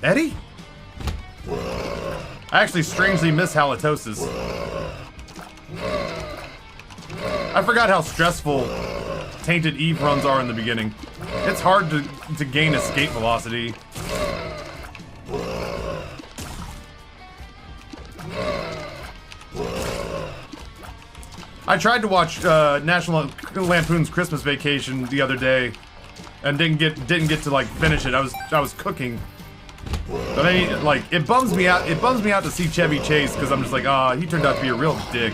Eddie? I actually strangely miss halitosis. I forgot how stressful Tainted Eve runs are in the beginning. It's hard to gain escape velocity. I tried to watch National Lampoon's Christmas Vacation the other day, and didn't get to like finish it. I was cooking. But I mean, like, it bums me out. It bums me out to see Chevy Chase because I'm just like, ah, he turned out to be a real dick.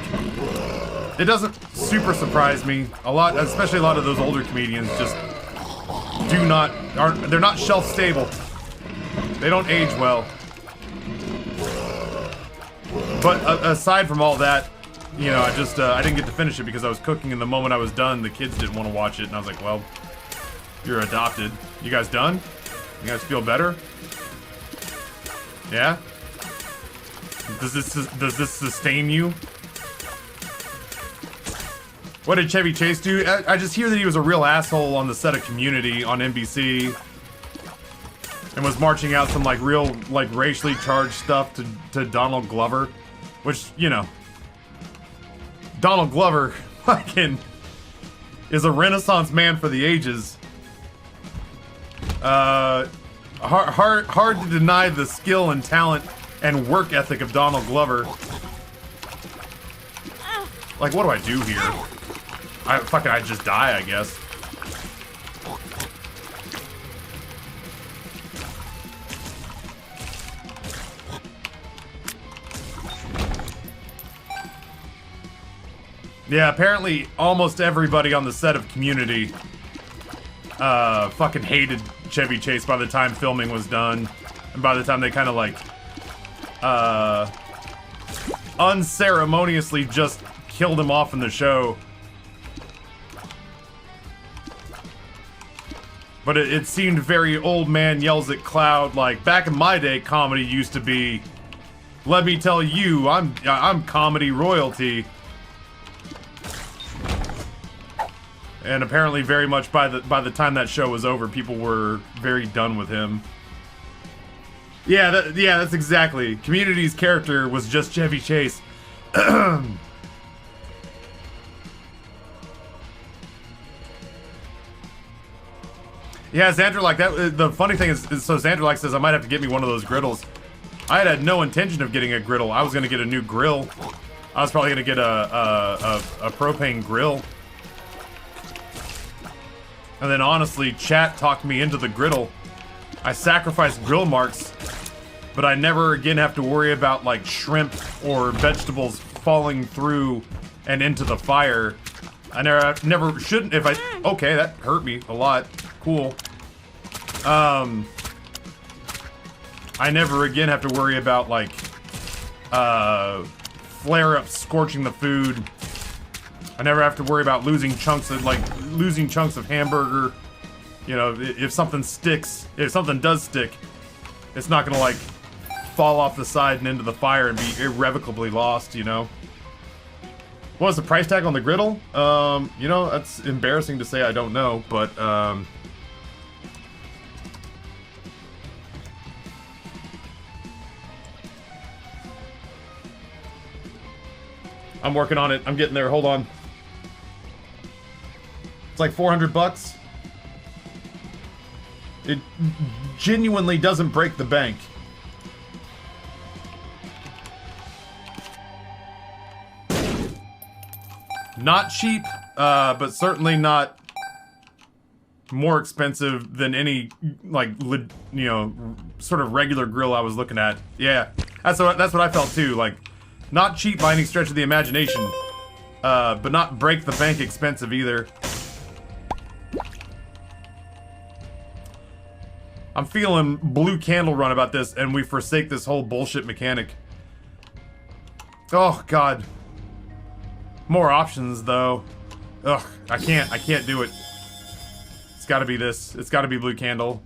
It doesn't super surprise me a lot, especially a lot of those older comedians just they're not shelf stable. They don't age well. But aside from all that, you know, I didn't get to finish it because I was cooking, and the moment I was done, the kids didn't want to watch it, and I was like, well, you're adopted. You guys done? You guys feel better? Yeah? Does this sustain you? What did Chevy Chase do? I just hear that he was a real asshole on the set of Community on NBC. And was marching out some like real like racially charged stuff to Donald Glover. Which, you know, Donald Glover fucking is a Renaissance man for the ages. Hard to deny the skill and talent and work ethic of Donald Glover. Like, what do I do here? I just die, I guess. Yeah, apparently almost everybody on the set of Community fucking hated Chevy Chase by the time filming was done. And by the time they kind of like unceremoniously just killed him off in the show. But it seemed very old man yells at cloud. Like back in my day, comedy used to be, let me tell you, I'm comedy royalty. And apparently, very much by the time that show was over, people were very done with him. Yeah, that's exactly. Community's character was just Chevy Chase. Yeah, Xander, like that. The funny thing is so Xander like says I might have to get me one of those griddles. I had no intention of getting a griddle. I was gonna get a new grill. I was probably gonna get a propane grill. And then honestly, chat talked me into the griddle. I sacrificed grill marks, but I never again have to worry about like shrimp or vegetables falling through and into the fire. I never shouldn't if I. Okay, that hurt me a lot. Cool. I never again have to worry about like flare-ups scorching the food. I never have to worry about losing chunks of hamburger. You know, if something sticks, if something does stick, it's not gonna like fall off the side and into the fire and be irrevocably lost, you know? What was the price tag on the griddle? You know, that's embarrassing to say, I don't know, but I'm working on it. I'm getting there. Hold on. It's like 400 bucks. It genuinely doesn't break the bank. Not cheap, but certainly not more expensive than any, like, you know, sort of regular grill I was looking at. Yeah, that's what I felt too. Like, not cheap by any stretch of the imagination, but not break the bank expensive either. I'm feeling Blue Candle Run about this, and we forsake this whole bullshit mechanic. Oh, God. More options, though. Ugh, I can't do it. It's gotta be this. It's gotta be Blue Candle.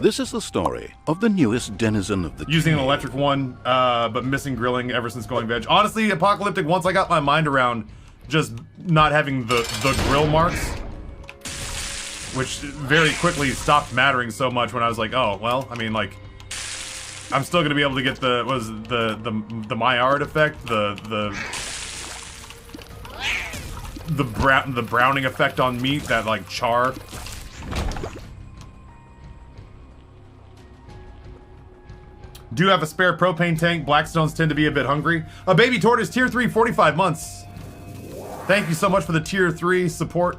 This is the story of the newest denizen of the Using an electric one, but missing grilling ever since going veg. Honestly, Apocalyptic, once I got my mind around just not having the grill marks, which very quickly stopped mattering so much when I was like, oh, well, I mean, like, I'm still gonna be able to get the, what was it, the Maillard effect, the browning effect on meat, that, like, char. Do have a spare propane tank. Blackstones tend to be a bit hungry. A baby tortoise, tier 3, 45 months. Thank you so much for the tier 3 support.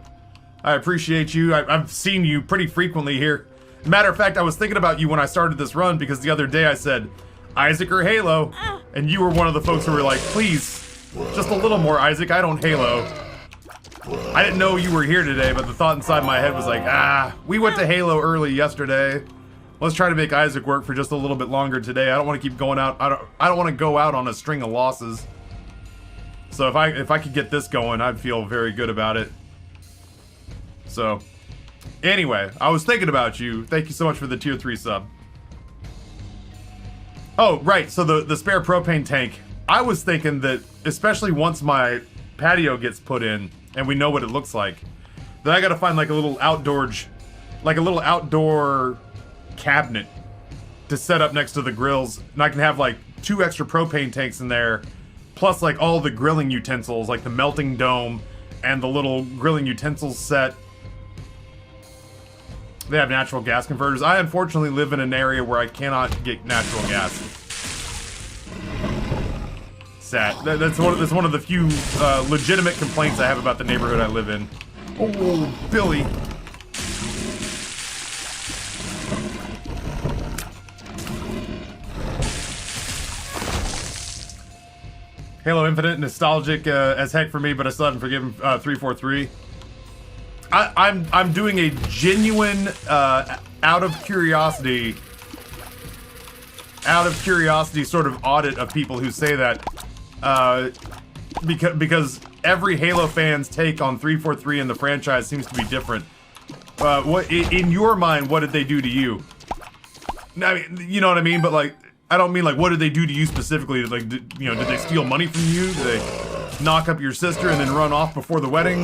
I appreciate you. I've seen you pretty frequently here. Matter of fact, I was thinking about you when I started this run because the other day I said, Isaac or Halo? And you were one of the folks who were like, please, just a little more Isaac, I don't Halo. I didn't know you were here today, but the thought inside my head was like, we went to Halo early yesterday. Let's try to make Isaac work for just a little bit longer today. I don't want to keep going out. I don't want to go out on a string of losses. So if I could get this going, I'd feel very good about it. So, anyway, I was thinking about you. Thank you so much for the tier 3 sub. Oh, right. So the spare propane tank. I was thinking that, especially once my patio gets put in and we know what it looks like, that I got to find like a little outdoor cabinet to set up next to the grills, and I can have like 2 extra propane tanks in there, plus like all the grilling utensils, like the melting dome and the little grilling utensils set. They have natural gas converters. I unfortunately live in an area where I cannot get natural gas. Sad. That's one of the few legitimate complaints I have about the neighborhood I live in. Oh, Billy. Halo Infinite, nostalgic as heck for me, but I still haven't forgiven 343. I'm doing a genuine, out of curiosity sort of audit of people who say that, because every Halo fan's take on 343 and the franchise seems to be different. What in your mind, what did they do to you? I mean, you know what I mean, but like, I don't mean like what did they do to you specifically? Like, did they steal money from you? Did they knock up your sister and then run off before the wedding?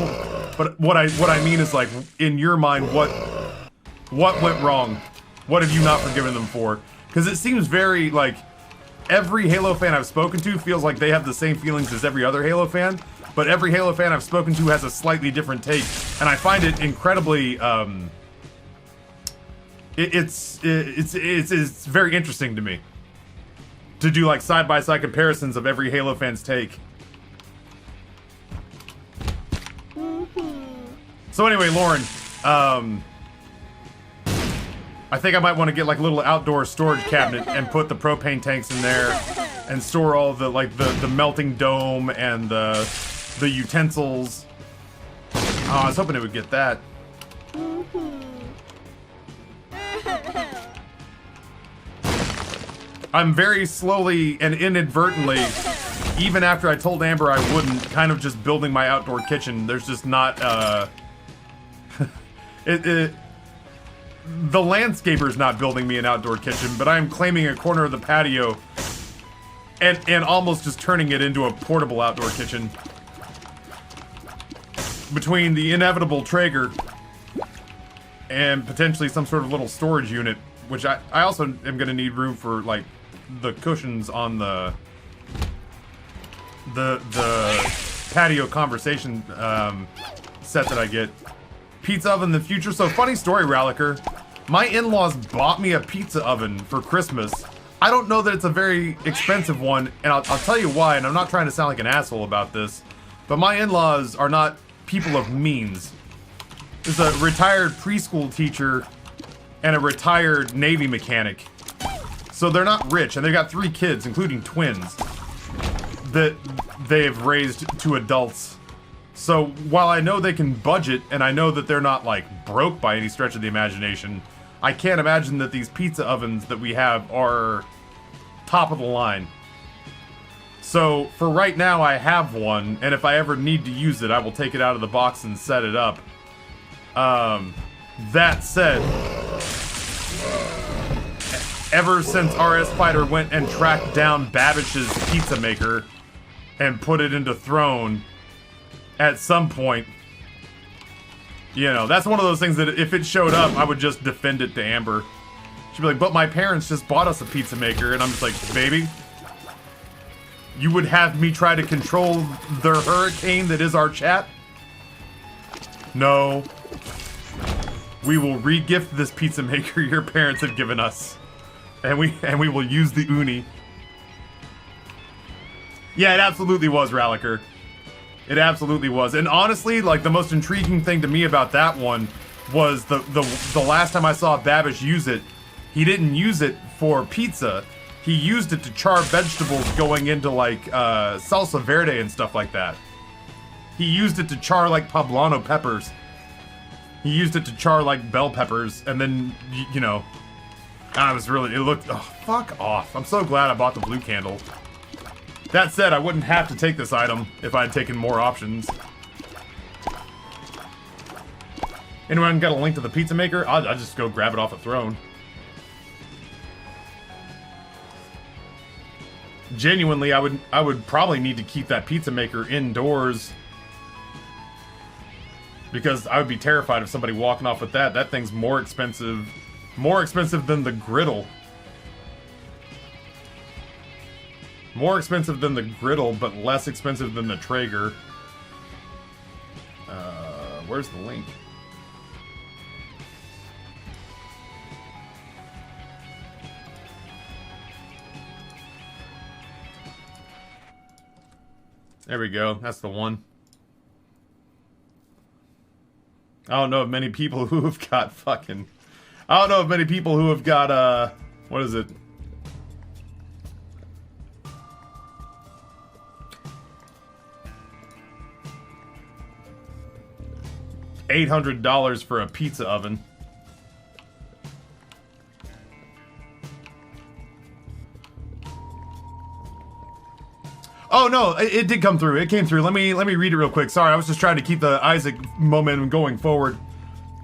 But what I mean is like, in your mind, what went wrong? What have you not forgiven them for? Because it seems very like every Halo fan I've spoken to feels like they have the same feelings as every other Halo fan, but every Halo fan I've spoken to has a slightly different take, and I find it incredibly it's very interesting to me to do like side-by-side comparisons of every Halo fan's take. So anyway, Lauren, I think I might want to get like a little outdoor storage cabinet and put the propane tanks in there and store all the like the melting dome and the utensils. Oh, I was hoping it would get that. I'm very slowly and inadvertently, even after I told Amber I wouldn't, kind of just building my outdoor kitchen. There's just not, the landscaper's not building me an outdoor kitchen, but I am claiming a corner of the patio and almost just turning it into a portable outdoor kitchen. Between the inevitable Traeger and potentially some sort of little storage unit, which I also am going to need room for, like, the cushions on the patio conversation set that I get. Pizza oven in the future. So funny story, Ralliker. My in-laws bought me a pizza oven for Christmas. I don't know that it's a very expensive one, and I'll tell you why, and I'm not trying to sound like an asshole about this, but my in-laws are not people of means. There's a retired preschool teacher and a retired Navy mechanic. So they're not rich, and they've got 3 kids, including twins, that they've raised to adults. So while I know they can budget, and I know that they're not, like, broke by any stretch of the imagination, I can't imagine that these pizza ovens that we have are top of the line. So for right now, I have one, and if I ever need to use it, I will take it out of the box and set it up. That said, ever since RS Fighter went and tracked down Babish's pizza maker and put it into Throne, at some point, You know, that's one of those things that if it showed up, I would just defend it to Amber. She'd be like, but my parents just bought us a pizza maker. And I'm just like, baby, you would have me try to control the hurricane that is our chat? No. We will re-gift this pizza maker your parents have given us. And we will use the uni. Yeah, it absolutely was, Ralliker. It absolutely was. And honestly, like, the most intriguing thing to me about that one was the last time I saw Babish use it, he didn't use it for pizza. He used it to char vegetables going into, like, salsa verde and stuff like that. He used it to char, like, poblano peppers. He used it to char, like, bell peppers, and then, you know, it was really, it looked, oh, fuck off. I'm so glad I bought the blue candle. That said, I wouldn't have to take this item if I had taken more options. Anyone got a link to the pizza maker? I'll just go grab it off a throne. Genuinely, I would probably need to keep that pizza maker indoors. Because I would be terrified of somebody walking off with that. That thing's more expensive. More expensive than the griddle. More expensive than the griddle, but less expensive than the Traeger. Where's the link? There we go. That's the one. I don't know of many people who have got fucking... I don't know of many people who have got, what is it? $800 for a pizza oven. Oh no, it did come through. It came through. Let me read it real quick. Sorry, I was just trying to keep the Isaac momentum going forward.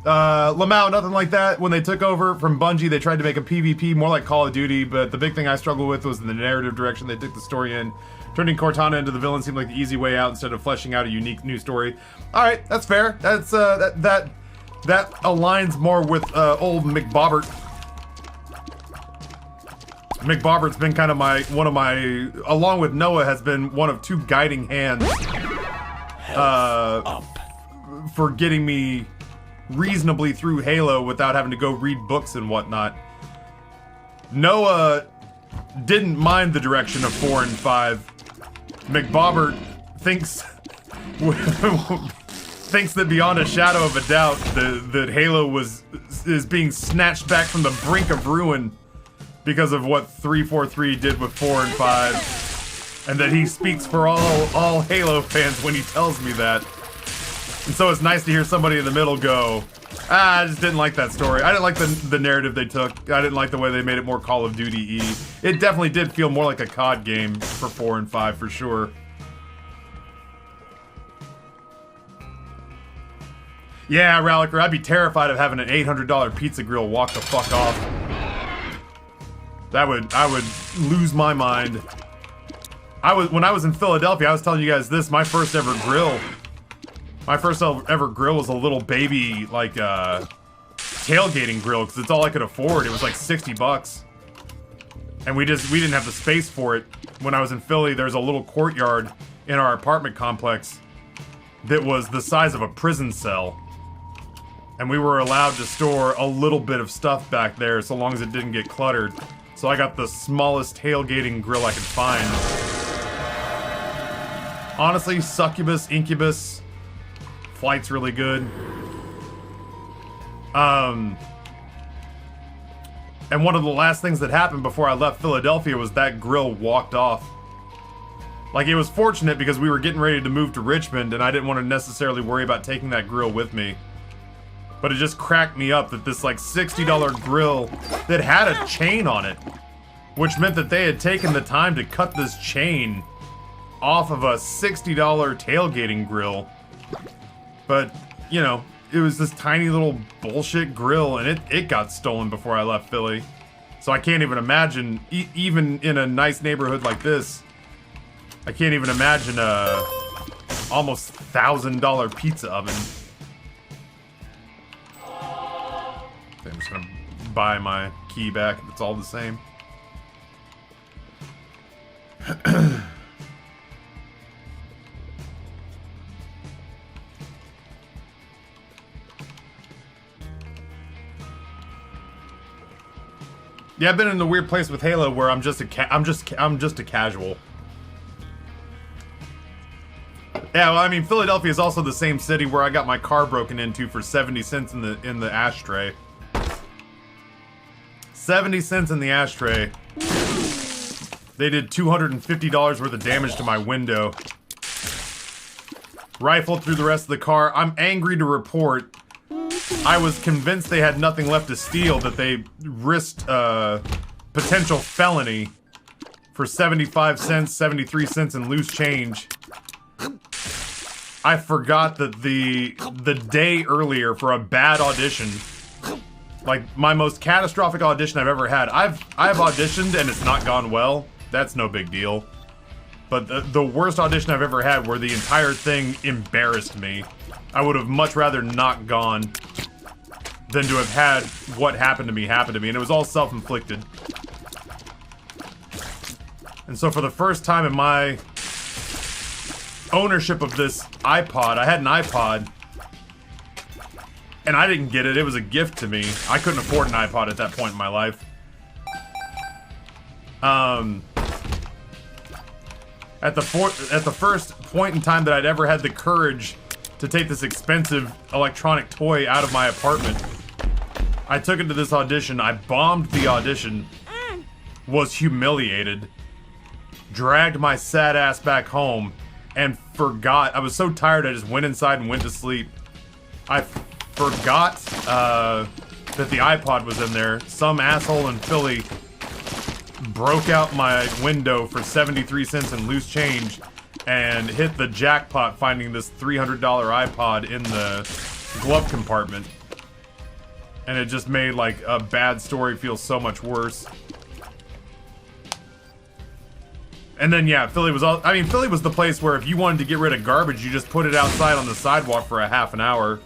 Lamau, nothing like that. When they took over from Bungie, they tried to make a PvP more like Call of Duty, but the big thing I struggled with was the narrative direction they took the story in. Turning Cortana into the villain seemed like the easy way out instead of fleshing out a unique new story. All right, that's fair. That's that aligns more with old McBobbert. McBobbert's been kind of one of my, along with Noah, has been one of two guiding hands for getting me reasonably through Halo without having to go read books and whatnot. Noah didn't mind the direction of 4 and 5. McBobbert thinks that beyond a shadow of a doubt that Halo is being snatched back from the brink of ruin because of what 343 did with 4 and 5, and that he speaks for all Halo fans when he tells me that. And so it's nice to hear somebody in the middle go, I just didn't like that story. I didn't like the narrative they took. I didn't like the way they made it more Call of Duty-y. It definitely did feel more like a COD game for 4 and 5, for sure. Yeah, Ralliker, I'd be terrified of having an $800 pizza grill walk the fuck off. I would lose my mind. When I was in Philadelphia, I was telling you guys this, my first ever grill was a little baby, like, tailgating grill, because it's all I could afford. It was like 60 bucks. And we didn't have the space for it. When I was in Philly, there's a little courtyard in our apartment complex that was the size of a prison cell. And we were allowed to store a little bit of stuff back there, so long as it didn't get cluttered. So I got the smallest tailgating grill I could find. Honestly, Succubus, Incubus, Flight's really good. And one of the last things that happened before I left Philadelphia was that grill walked off. Like, it was fortunate because we were getting ready to move to Richmond and I didn't want to necessarily worry about taking that grill with me. But it just cracked me up that this, like, $60 grill that had a chain on it, which meant that they had taken the time to cut this chain off of a $60 tailgating grill. But, you know, it was this tiny little bullshit grill, and it got stolen before I left Philly. So I can't even imagine, even in a nice neighborhood like this, I can't even imagine a almost $1,000 pizza oven. just buy my key back if it's all the same. Yeah, I've been in a weird place with Halo where I'm just a casual. Yeah, well, I mean, Philadelphia is also the same city where I got my car broken into for 70 cents in the ashtray. 70 cents in the ashtray. They did $250 worth of damage to my window. Rifled through the rest of the car. I'm angry to report I was convinced they had nothing left to steal, that they risked potential felony for 75 cents, 73 cents in loose change. I forgot that the day earlier for a bad audition, like my most catastrophic audition I've ever had. I've auditioned and it's not gone well. That's no big deal. But the worst audition I've ever had, where the entire thing embarrassed me. I would have much rather not gone than to have had what happened to me happen to me, and it was all self-inflicted. And so for the first time in my ownership of this iPod, I had an iPod, and I didn't get it. It was a gift to me. I couldn't afford an iPod at that point in my life. At the first point in time that I'd ever had the courage to take this expensive electronic toy out of my apartment, I took it to this audition. I bombed the audition, was humiliated, dragged my sad ass back home, and forgot. I was so tired I just went inside and went to sleep. I forgot that the iPod was in there. Some asshole in Philly broke out my window for 73 cents in loose change and hit the jackpot finding this $300 iPod in the glove compartment. And it just made, like, a bad story feel so much worse. And then, yeah, Philly was Philly was the place where if you wanted to get rid of garbage, you just put it outside on the sidewalk for a half an hour.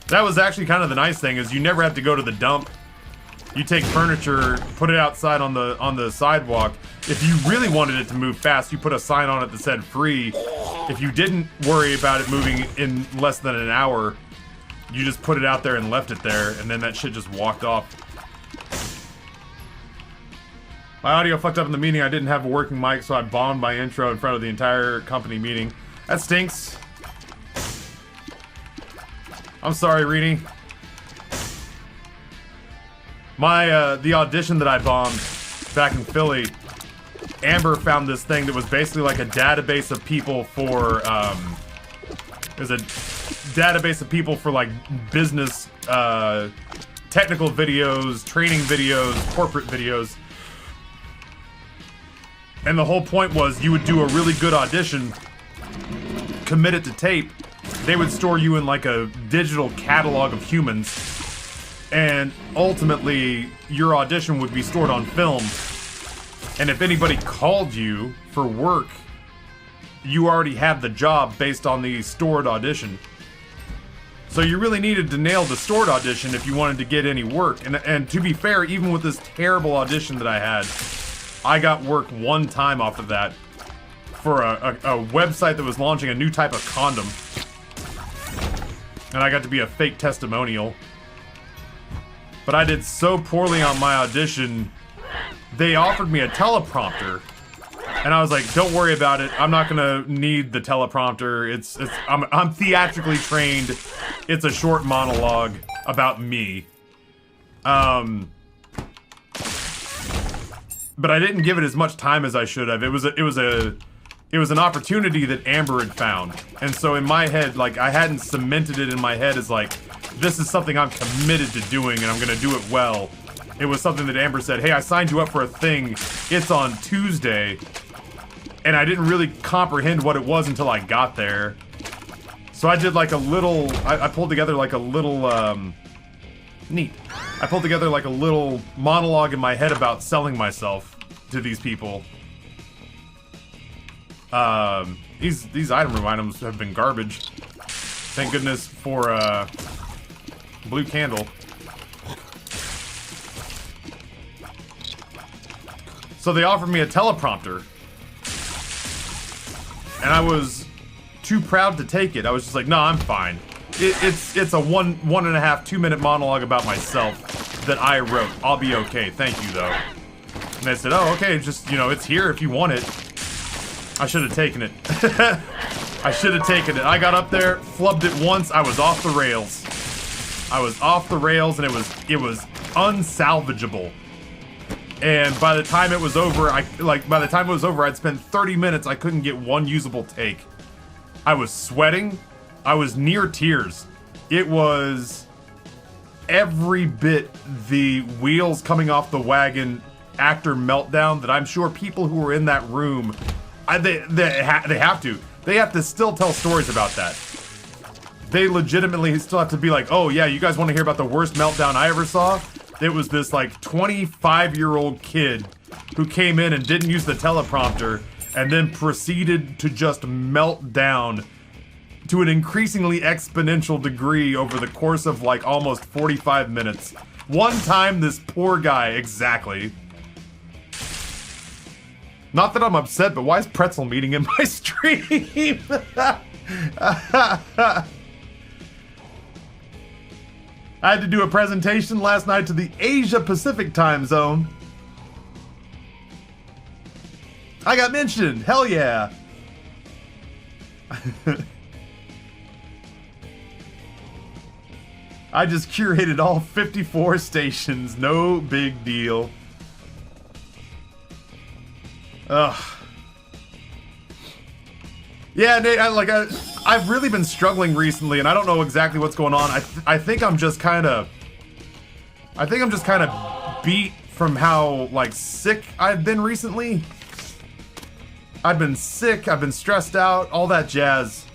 That was actually kind of the nice thing, is you never have to go to the dump. You take furniture, put it outside on the sidewalk. If you really wanted it to move fast, you put a sign on it that said free. If you didn't worry about it moving in less than an hour, you just put it out there and left it there, and then that shit just walked off. My audio fucked up in the meeting. I didn't have a working mic, so I bombed my intro in front of the entire company meeting. That stinks. I'm sorry, Reedy. The audition that I bombed back in Philly, Amber found this thing that was basically like a database of people for, it was a database of people for, like, business, technical videos, training videos, corporate videos. And the whole point was you would do a really good audition, commit it to tape, they would store you in, like, a digital catalog of humans, and ultimately your audition would be stored on film. And if anybody called you for work, you already had the job based on the stored audition. So you really needed to nail the stored audition if you wanted to get any work. And to be fair, even with this terrible audition that I had, I got work one time off of that for a website that was launching a new type of condom. And I got to be a fake testimonial. But I did so poorly on my audition, they offered me a teleprompter. And I was like, don't worry about it. I'm not gonna need the teleprompter. I'm theatrically trained. It's a short monologue about me. But I didn't give it as much time as I should have. It was an opportunity that Amber had found. And so in my head, like, I hadn't cemented it in my head as like, this is something I'm committed to doing and I'm gonna do it well. It was something that Amber said, hey, I signed you up for a thing. It's on Tuesday. And I didn't really comprehend what it was until I got there. So I did like a little, I pulled together like a little, neat. I pulled together like a little monologue in my head about selling myself to these people. These item room items have been garbage. Thank goodness for blue candle. So they offered me a teleprompter, and I was too proud to take it. I was just like, no, I'm fine. It's a 1.5, 2 minute monologue about myself that I wrote. I'll be okay. Thank you, though. And they said, oh, okay, just, you know, it's here if you want it. I should have taken it. I should have taken it. I got up there, flubbed it once, I was off the rails. I was off the rails, and it was unsalvageable. And by the time it was over, I'd spent 30 minutes, I couldn't get one usable take. I was sweating. I was near tears. It was every bit the wheels coming off the wagon actor meltdown that I'm sure people who were in that room, they have to still tell stories about that. They legitimately still have to be like, oh yeah, you guys want to hear about the worst meltdown I ever saw? It was this like 25-year-old kid who came in and didn't use the teleprompter and then proceeded to just melt down to an increasingly exponential degree over the course of like almost 45 minutes. One time, this poor guy, exactly. Not that I'm upset, but why is Pretzel meeting in my stream? I had to do a presentation last night to the Asia Pacific time zone. I got mentioned. Hell yeah. I just curated all 54 stations. No big deal. Ugh. Yeah, Nate, I've really been struggling recently, and I don't know exactly what's going on. I think I'm just kind of beat from how, like, sick I've been recently. I've been sick, I've been stressed out, all that jazz.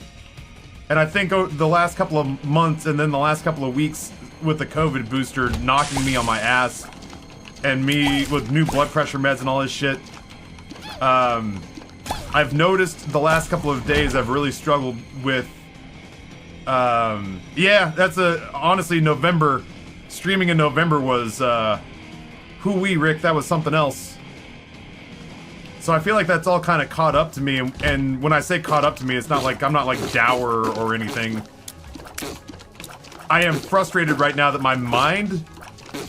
And I think the last couple of months and then the last couple of weeks with the COVID booster knocking me on my ass, and me with new blood pressure meds and all this shit, I've noticed the last couple of days I've really struggled with, yeah, honestly, November, streaming in November was, hoo-wee, Rick, that was something else. So I feel like that's all kind of caught up to me, and when I say caught up to me, it's not like, I'm not like dour or anything. I am frustrated right now that my mind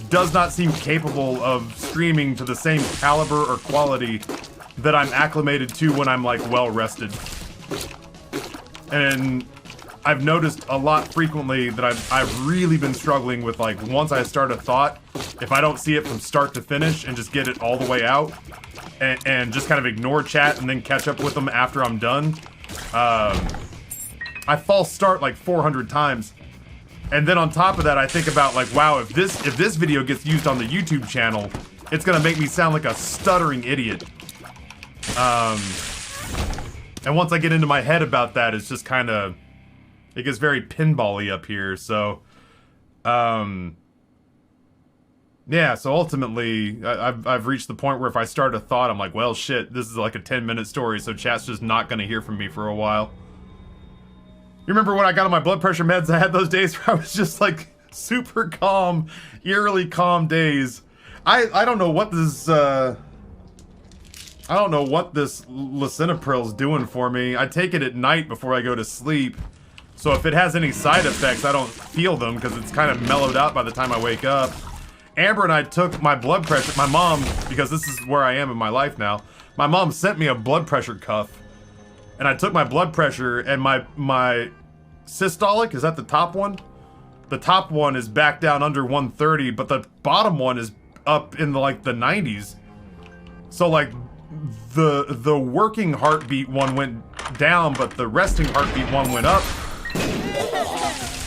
does not seem capable of streaming to the same caliber or quality that I'm acclimated to when I'm like well rested. And I've noticed a lot frequently that I've really been struggling with, like, once I start a thought, if I don't see it from start to finish and just get it all the way out and just kind of ignore chat and then catch up with them after I'm done, I false start like 400 times. And then on top of that, I think about like, wow, if this video gets used on the YouTube channel, it's gonna make me sound like a stuttering idiot. And once I get into my head about that, it's just kind of, it gets very pinball-y up here, so, yeah, so ultimately, I've reached the point where if I start a thought, I'm like, well, shit, this is like a 10-minute story, so chat's just not gonna hear from me for a while. You remember when I got on my blood pressure meds, I had those days where I was just like, super calm, eerily calm days. I don't know what this, I don't know what this lisinopril's doing for me. I take it at night before I go to sleep. So if it has any side effects, I don't feel them because it's kind of mellowed out by the time I wake up. Amber and I took my blood pressure. My mom, because this is where I am in my life now, my mom sent me a blood pressure cuff. And I took my blood pressure, and my systolic, is that the top one? The top one is back down under 130, but the bottom one is up in the 90s. So like, the working heartbeat one went down, but the resting heartbeat one went up.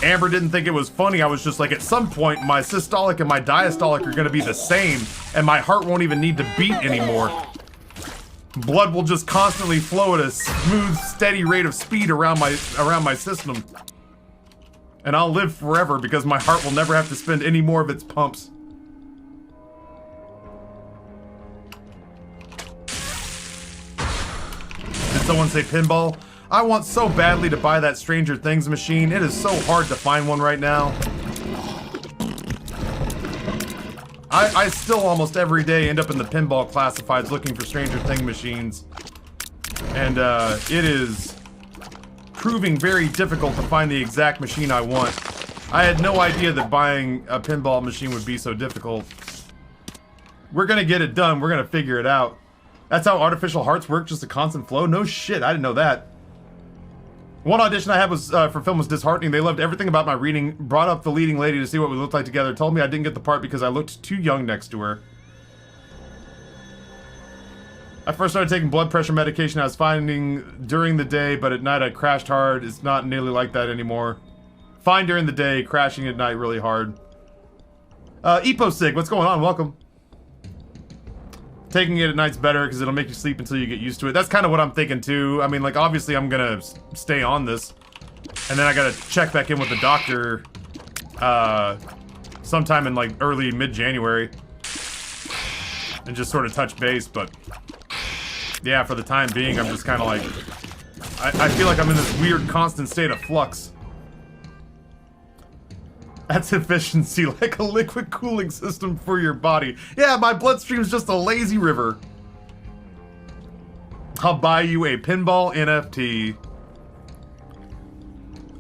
Amber didn't think it was funny. I was just like, at some point, my systolic and my diastolic are gonna be the same, and my heart won't even need to beat anymore. Blood will just constantly flow at a smooth, steady rate of speed around my system. And I'll live forever because my heart will never have to spend any more of its pumps. Did someone say pinball? I want so badly to buy that Stranger Things machine. It is so hard to find one right now. I still almost every day end up in the pinball classifieds looking for Stranger Things machines. And it is proving very difficult to find the exact machine I want. I had no idea that buying a pinball machine would be so difficult. We're gonna get it done. We're gonna figure it out. That's how artificial hearts work, just a constant flow? No shit, I didn't know that. One audition I had was for film was disheartening. They loved everything about my reading, brought up the leading lady to see what we looked like together, told me I didn't get the part because I looked too young next to her. I first started taking blood pressure medication I was finding during the day, but at night I crashed hard. It's not nearly like that anymore. Fine during the day, crashing at night really hard. Eposig, what's going on? Welcome. Taking it at night's better because it'll make you sleep until you get used to it. That's kind of what I'm thinking too. I mean, like, obviously I'm gonna stay on this. And then I gotta check back in with the doctor sometime in like early mid-January. And just sort of touch base, but yeah, for the time being, I'm just kind of like, I feel like I'm in this weird constant state of flux. That's efficiency, like a liquid cooling system for your body. Yeah, my bloodstream's just a lazy river. I'll buy you a pinball NFT.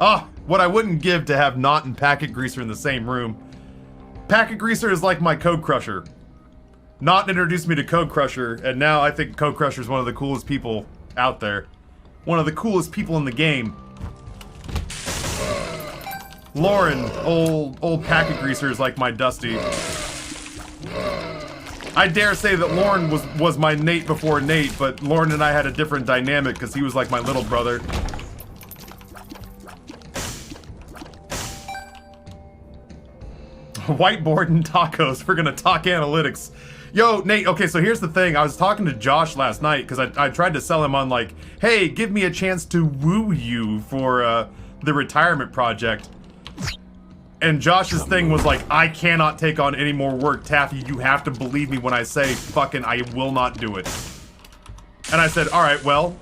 Ah, what I wouldn't give to have Knot and Packet Greaser in the same room. Packet Greaser is like my Code Crusher. Knot introduced me to Code Crusher, and now I think Code Crusher is one of the coolest people out there. One of the coolest people in the game. Lauren, old Packet Greaser, is like my Dusty. I dare say that Lauren was my Nate before Nate, but Lauren and I had a different dynamic because he was like my little brother. Whiteboard and tacos. We're gonna talk analytics. Yo, Nate, okay, so here's the thing. I was talking to Josh last night because I tried to sell him on like, hey, give me a chance to woo you for the retirement project. And Josh's thing was like, I cannot take on any more work, Taffy. You have to believe me when I say fucking I will not do it. And I said, all right, well,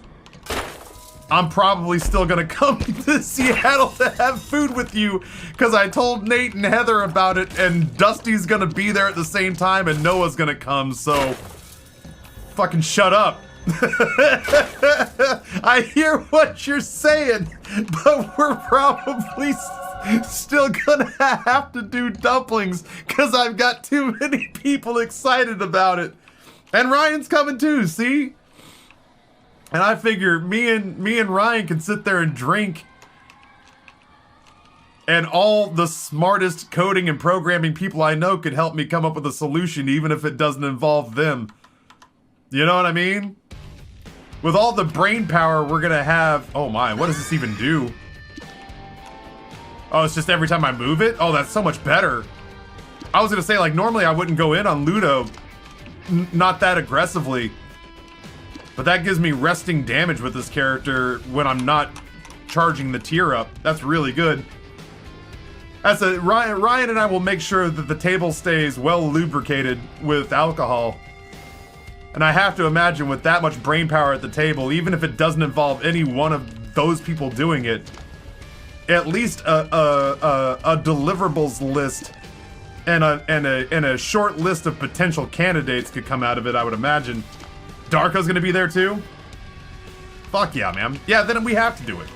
I'm probably still gonna come to Seattle to have food with you because I told Nate and Heather about it, and Dusty's gonna be there at the same time and Noah's gonna come, so fucking shut up. I hear what you're saying, but we're probably still gonna have to do dumplings because I've got too many people excited about it. And Ryan's coming too, see? And I figure me and Ryan can sit there and drink, and all the smartest coding and programming people I know could help me come up with a solution even if it doesn't involve them. You know what I mean? With all the brain power we're gonna have. Oh my, what does this even do? Oh, it's just every time I move it? Oh, that's so much better. I was gonna say, like, normally I wouldn't go in on Ludo, not that aggressively. But that gives me resting damage with this character when I'm not charging the tier up. That's really good. Ryan and I will make sure that the table stays well lubricated with alcohol. And I have to imagine with that much brain power at the table, even if it doesn't involve any one of those people doing it, at least a deliverables list and a short list of potential candidates could come out of it, I would imagine. Darko's gonna be there too? Fuck yeah, man. Yeah, then we have to do it.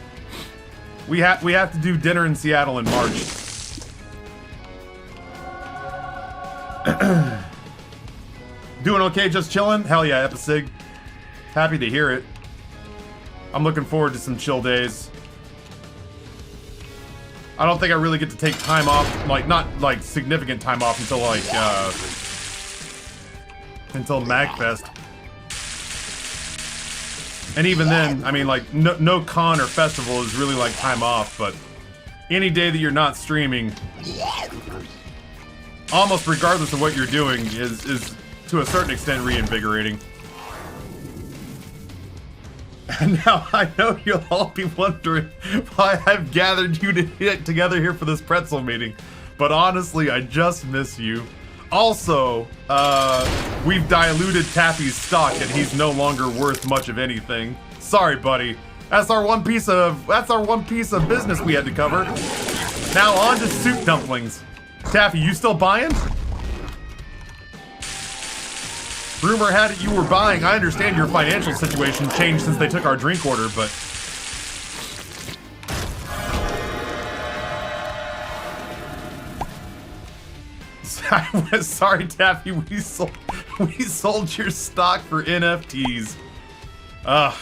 We have to do dinner in Seattle in March. Doing okay, just chilling? Hell yeah, Episig. Happy to hear it. I'm looking forward to some chill days. I don't think I really get to take time off, like, not like significant time off until like, until MagFest. And even then, I mean, like, no con or festival is really like time off, but any day that you're not streaming, almost regardless of what you're doing, is to a certain extent reinvigorating. And now I know you'll all be wondering why I've gathered you together here for this pretzel meeting, but honestly, I just miss you. Also, we've diluted Taffy's stock and he's no longer worth much of anything. Sorry, buddy. That's our one piece of business we had to cover. Now on to soup dumplings. Taffy, you still buying? Rumor had it you were buying. I understand your financial situation changed since they took our drink order, but... Sorry, Taffy, we sold your stock for NFTs. Ugh.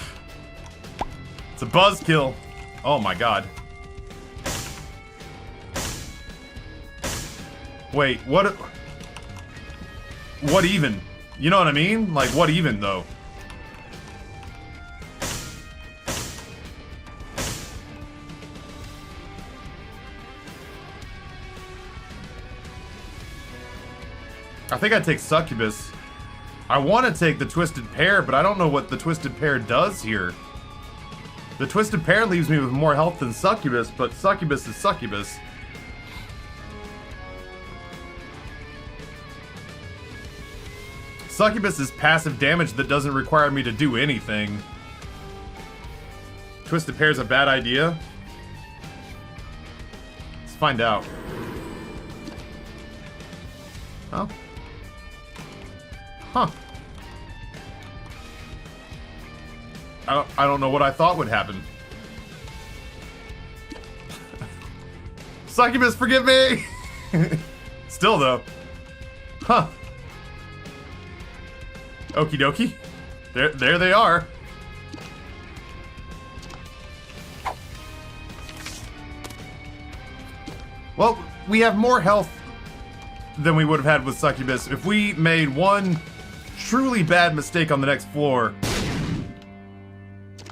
It's a buzzkill. Oh my god. Wait, what even? You know what I mean? Like, what even, though? I think I'd take Succubus. I want to take the Twisted Pear, but I don't know what the Twisted Pear does here. The Twisted Pear leaves me with more health than Succubus, but Succubus is Succubus. Succubus is passive damage that doesn't require me to do anything. Twisted Pear's a bad idea. Let's find out. Huh? Huh. I don't know what I thought would happen. Succubus, forgive me! Still, though. Huh. Okie dokie. There they are. Well, we have more health than we would have had with Succubus if we made one truly bad mistake on the next floor.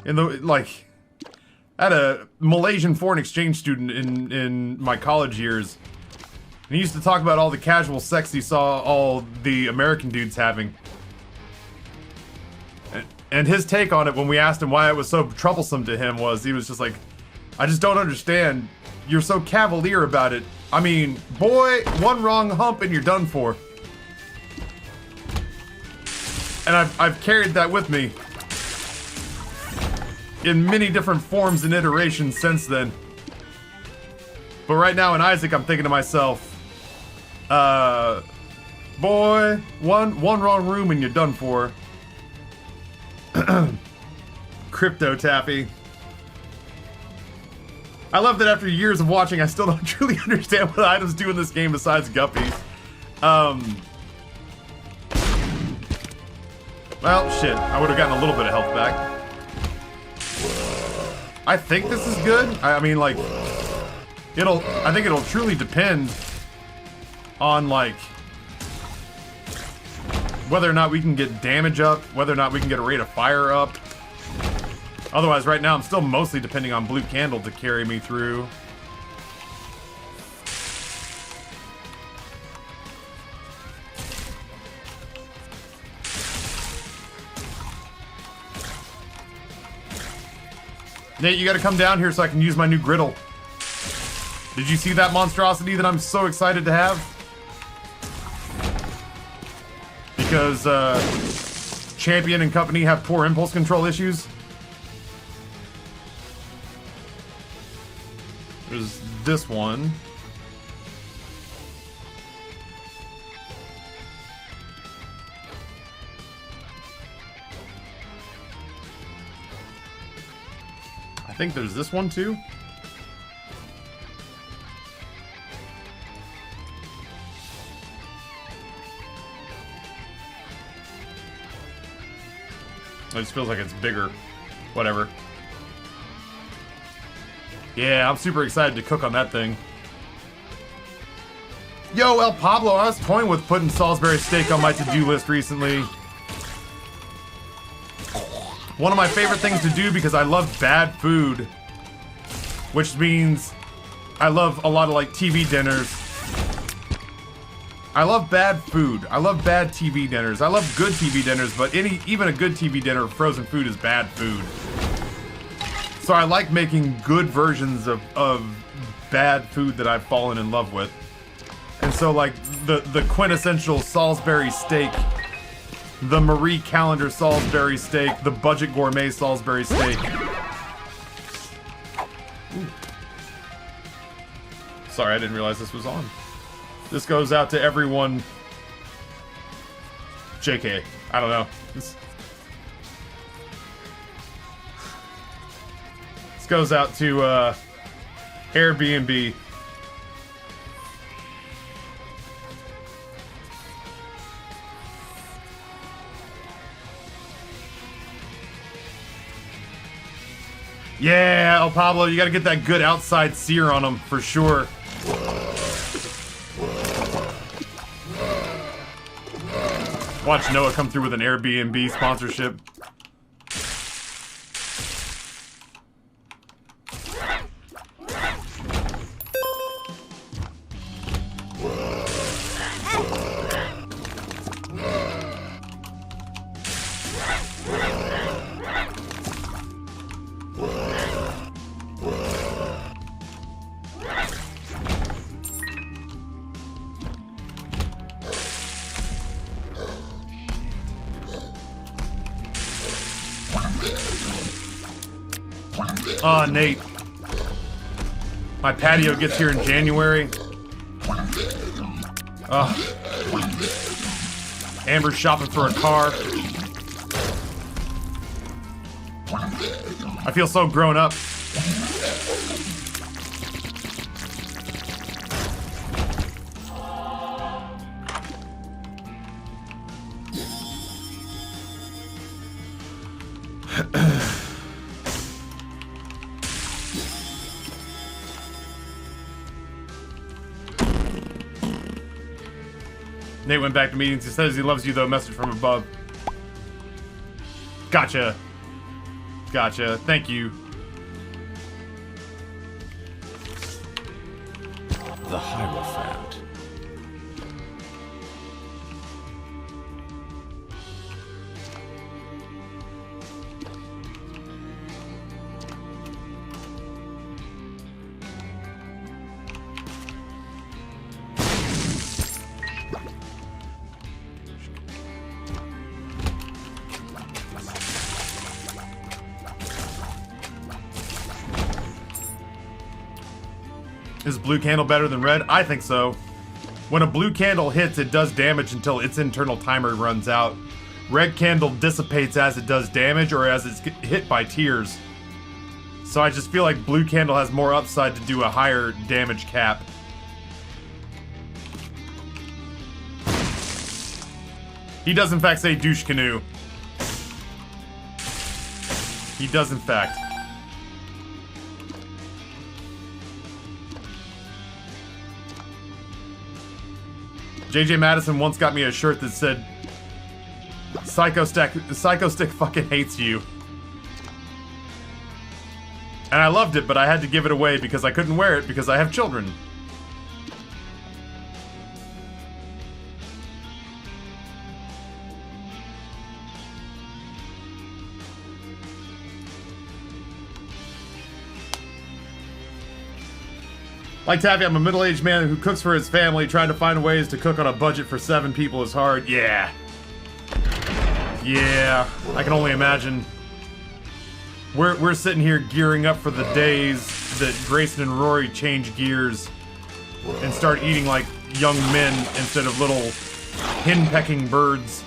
In the, like, I had a Malaysian foreign exchange student in my college years, and he used to talk about all the casual sex he saw all the American dudes having. And his take on it when we asked him why it was so troublesome to him was, he was just like, I just don't understand. You're so cavalier about it. I mean, boy, one wrong hump and you're done for. And I've carried that with me in many different forms and iterations since then. But right now in Isaac, I'm thinking to myself, boy, one wrong room and you're done for. Crypto Taffy. I love that after years of watching, I still don't truly understand what items do in this game besides guppies. Well, shit. I would have gotten a little bit of health back. I think this is good. I mean, like, I think it'll truly depend on, like, whether or not we can get damage up, whether or not we can get a rate of fire up. Otherwise, right now, I'm still mostly depending on Blue Candle to carry me through. Nate, you gotta come down here so I can use my new griddle. Did you see that monstrosity that I'm so excited to have? Because, Champion and company have poor impulse control issues. There's this one. I think there's this one too. It just feels like it's bigger. Whatever. Yeah, I'm super excited to cook on that thing. Yo, El Pablo, I was toying with putting Salisbury steak on my to-do list recently. One of my favorite things to do because I love bad food. Which means I love a lot of, like, TV dinners. I love bad food. I love bad TV dinners. I love good TV dinners, but even a good TV dinner of frozen food is bad food. So I like making good versions of bad food that I've fallen in love with. And so, like, the quintessential Salisbury steak, the Marie Callender Salisbury steak, the budget gourmet Salisbury steak, Sorry, I didn't realize this was on. This goes out to everyone. JK. I don't know. This goes out to Airbnb. Yeah, El Pablo, you gotta get that good outside sear on them for sure. Watch Noah come through with an Airbnb sponsorship. Oh, Nate. My patio gets here in January. Amber's shopping for a car. I feel so grown up. Nate went back to meetings. He says he loves you, though. Message from above. Gotcha. Gotcha. Thank you. The Hierophant. Is blue candle better than red? I think so. When a blue candle hits, it does damage until its internal timer runs out. Red candle dissipates as it does damage or as it's hit by tears. So I just feel like blue candle has more upside to do a higher damage cap. He does in fact say douche canoe. He does in fact. JJ Madison once got me a shirt that said, Psycho Stick fucking hates you. And I loved it, but I had to give it away because I couldn't wear it because I have children. Like Taffy, I'm a middle-aged man who cooks for his family. Trying to find ways to cook on a budget for 7 people is hard. Yeah. Yeah, I can only imagine. We're sitting here gearing up for the days that Grayson and Rory change gears and start eating like young men instead of little hen-pecking birds.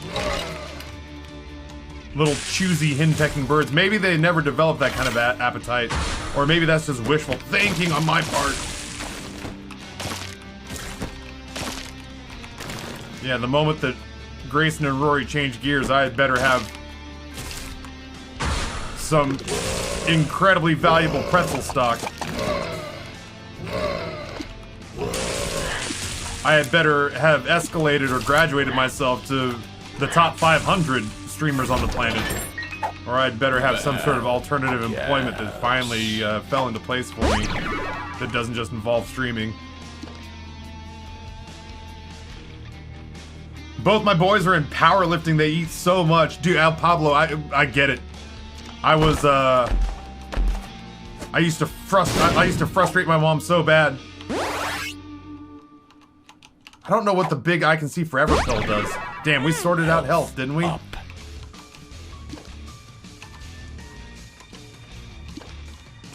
Little choosy hen-pecking birds. Maybe they never developed that kind of appetite. Or maybe that's just wishful thinking on my part. Yeah, the moment that Grayson and Rory change gears, I had better have some incredibly valuable pretzel stock. I had better have escalated or graduated myself to the top 500 streamers on the planet. Or I'd better have some sort of alternative employment that finally fell into place for me that doesn't just involve streaming. Both my boys are in powerlifting. They eat so much. Dude, Al Pablo, I get it. I used to frustrate my mom so bad. I don't know what the big I Can See Forever pill does. Damn, we sorted out health, didn't we? Up.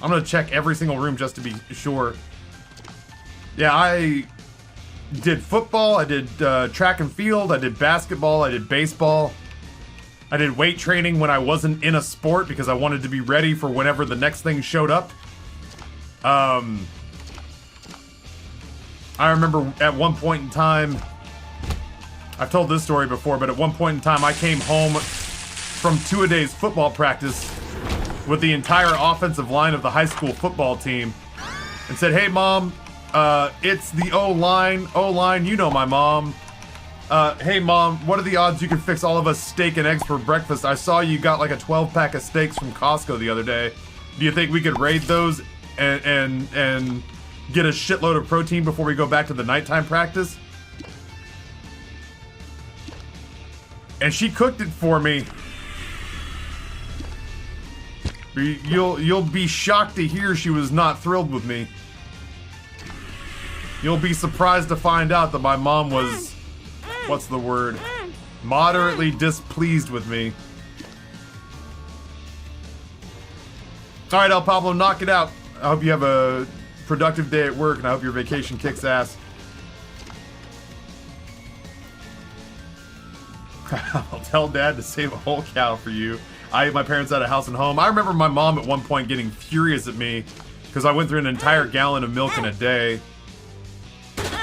I'm gonna check every single room just to be sure. Yeah, I did football, I did track and field, I did basketball, I did baseball. I did weight training when I wasn't in a sport because I wanted to be ready for whenever the next thing showed up. I remember at one point in time, I've told this story before, but at one point in time I came home from two-a-days football practice with the entire offensive line of the high school football team and said, "Hey mom, it's the O-line, you know my mom. Hey mom, what are the odds you can fix all of us steak and eggs for breakfast? I saw you got like a 12-pack of steaks from Costco the other day. Do you think we could raid those and get a shitload of protein before we go back to the nighttime practice?" And she cooked it for me. You'll be shocked to hear she was not thrilled with me. You'll be surprised to find out that my mom was, what's the word, moderately displeased with me. Alright, El Pablo, knock it out. I hope you have a productive day at work, and I hope your vacation kicks ass. I'll tell Dad to save a whole cow for you. I ate my parents out of house and home. I remember my mom at one point getting furious at me because I went through an entire gallon of milk in a day.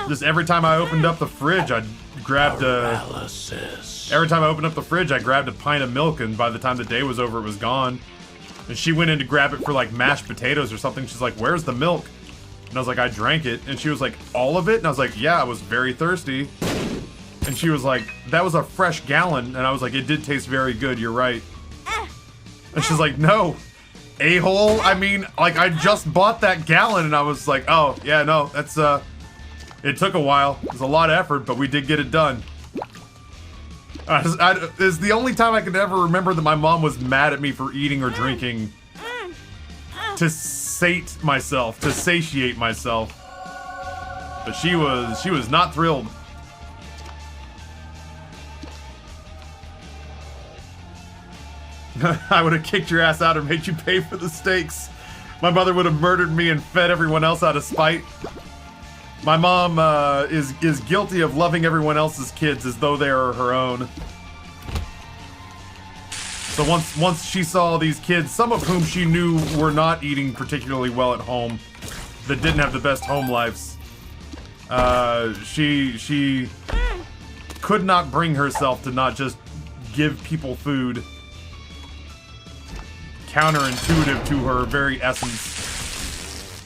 Just every time I opened up the fridge, I grabbed every time I opened up the fridge, I grabbed a pint of milk, and by the time the day was over, it was gone. And she went in to grab it for like mashed potatoes or something. She's like, "Where's the milk?" And I was like, "I drank it." And she was like, "All of it?" And I was like, "Yeah, I was very thirsty." And she was like, "That was a fresh gallon." And I was like, "It did taste very good, you're right." And she's like, "No, a-hole. I mean, like, I just bought that gallon." And I was like, "Oh, yeah, no, that's, it took a while. It was a lot of effort, but we did get it done." It's the only time I could ever remember that my mom was mad at me for eating or drinking to satiate myself. But she was not thrilled. I would have kicked your ass out and made you pay for the steaks. My mother would have murdered me and fed everyone else out of spite. My mom is guilty of loving everyone else's kids as though they are her own. So once she saw these kids, some of whom she knew were not eating particularly well at home, that didn't have the best home lives, she could not bring herself to not just give people food. Counterintuitive to her very essence.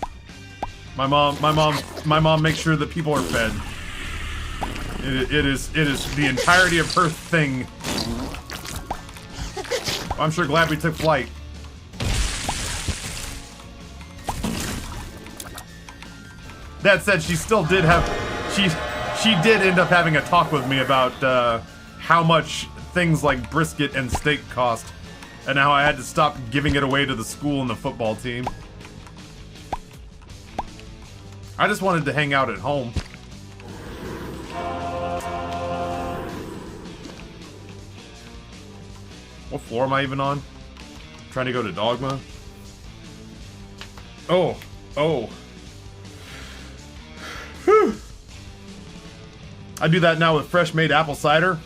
My mom makes sure that people are fed. It is the entirety of her thing. I'm sure glad we took flight. That said, she still did have she did end up having a talk with me about how much things like brisket and steak cost. And how I had to stop giving it away to the school and the football team. I just wanted to hang out at home. What floor am I even on? Trying to go to Dogma? Oh. Whew. I do that now with fresh made apple cider.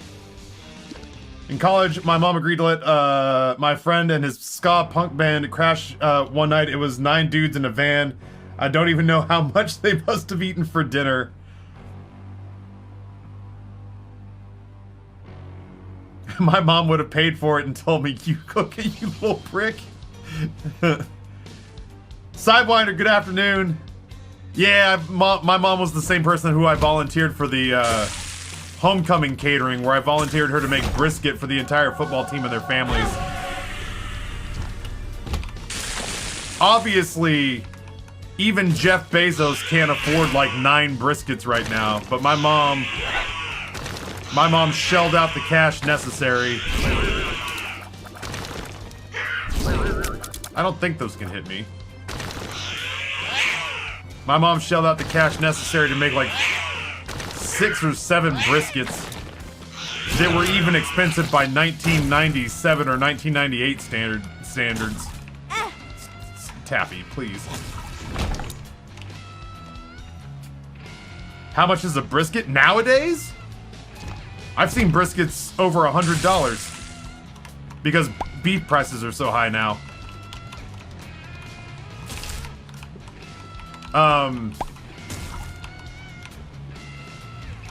In college, my mom agreed to let my friend and his ska punk band crash one night. It was 9 dudes in a van. I don't even know how much they must have eaten for dinner. My mom would have paid for it and told me, "You cook it, you little prick." Sidewinder, good afternoon. Yeah, my mom was the same person who I volunteered for the homecoming catering, where I volunteered her to make brisket for the entire football team and their families. Obviously, even Jeff Bezos can't afford like 9 briskets right now, but my mom shelled out the cash necessary. I don't think those can hit me. My mom shelled out the cash necessary to make like 6 or 7 briskets that were even expensive by 1997 or 1998 standards. Tappy, please. How much is a brisket nowadays? I've seen briskets over $100 because beef prices are so high now.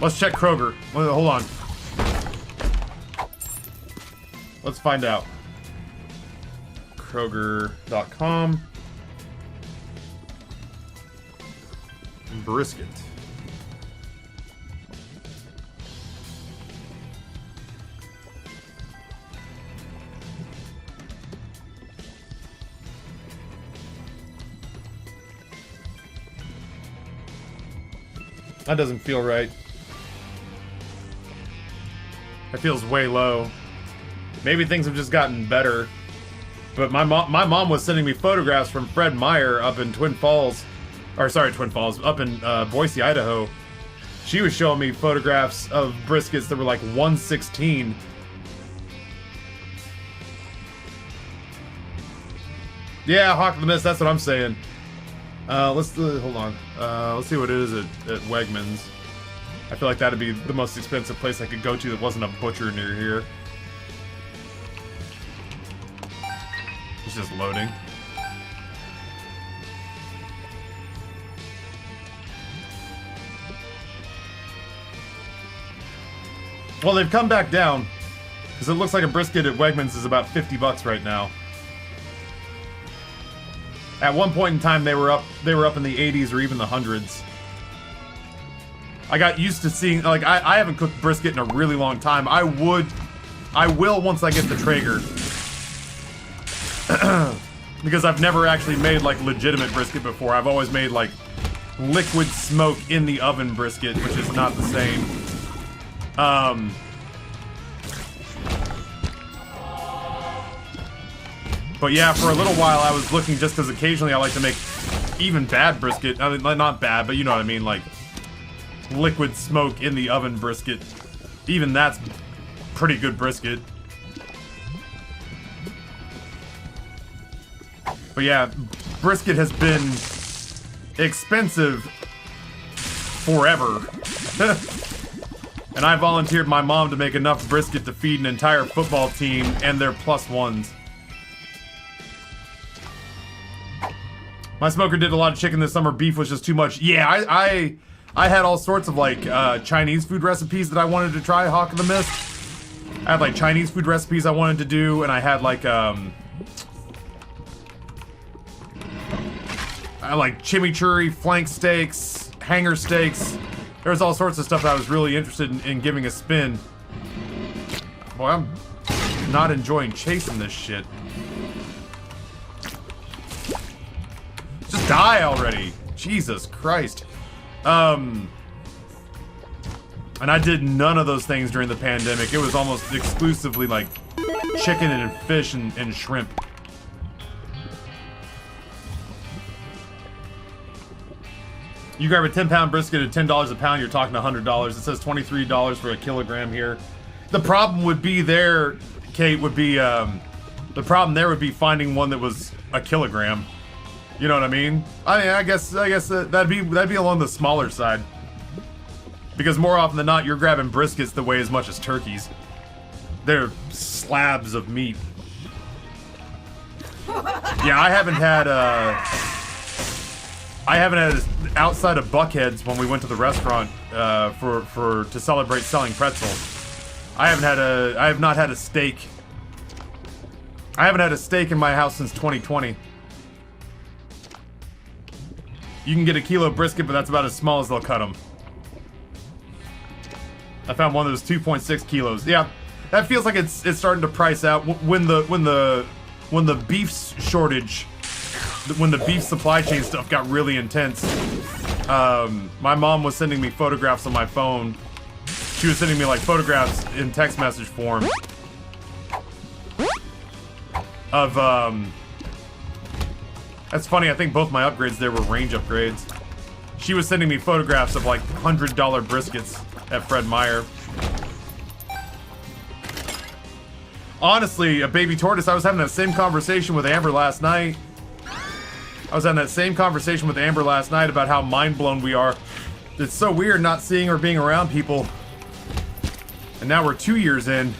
Let's check Kroger. Hold on. Let's find out. Kroger.com. Brisket. That doesn't feel right. That feels way low. Maybe things have just gotten better. But my mom was sending me photographs from Fred Meyer up in Twin Falls. Or sorry, Twin Falls. Up in Boise, Idaho. She was showing me photographs of briskets that were like 116. Yeah, Hawk of the Mist, that's what I'm saying. Hold on. Let's see what it is at Wegmans. I feel like that'd be the most expensive place I could go to that wasn't a butcher near here. It's just loading. Well, they've come back down, because it looks like a brisket at Wegmans is about 50 bucks right now. At one point in time, they were up in the 80s or even the hundreds. I got used to seeing, like, I haven't cooked brisket in a really long time. I will once I get the Traeger. Because I've never actually made, like, legitimate brisket before. I've always made, like, liquid smoke in the oven brisket, which is not the same. But yeah, for a little while I was looking just because occasionally I like to make even bad brisket. I mean, not bad, but you know what I mean, like liquid smoke in the oven brisket. Even that's pretty good brisket. But yeah, brisket has been expensive forever. And I volunteered my mom to make enough brisket to feed an entire football team and their +1s. My smoker did a lot of chicken this summer. Beef was just too much. Yeah, I had all sorts of like Chinese food recipes that I wanted to try. Hawk of the Mist. I had like Chinese food recipes I wanted to do, and I had like chimichurri, flank steaks, hanger steaks. There's all sorts of stuff that I was really interested in giving a spin. Boy, I'm not enjoying chasing this shit. Just die already. Jesus Christ. And I did none of those things during the pandemic. It was almost exclusively like chicken and fish and shrimp. You grab a 10-pound brisket at $10 a pound, you're talking $100. It says $23 for a kilogram here. The problem would be there, Kate, would be, the problem there would be finding one that was a kilogram. You know what I mean? I guess that'd be along the smaller side. Because more often than not, you're grabbing briskets that weigh as much as turkeys. They're slabs of meat. Yeah, I haven't had outside of Buckhead's when we went to the restaurant to celebrate selling pretzels. I have not had a steak. I haven't had a steak in my house since 2020. You can get a kilo brisket, but that's about as small as they'll cut them. I found one that was 2.6 kilos. Yeah, that feels like it's starting to price out when the beef shortage, when the beef supply chain stuff got really intense. My mom was sending me photographs on my phone. She was sending me like photographs in text message form of that's funny, I think both my upgrades there were range upgrades. She was sending me photographs of like $100 briskets at Fred Meyer. Honestly, a baby tortoise, I was having that same conversation with Amber last night. about how mind blown we are It's so weird not seeing or being around people. And now we're 2 years in.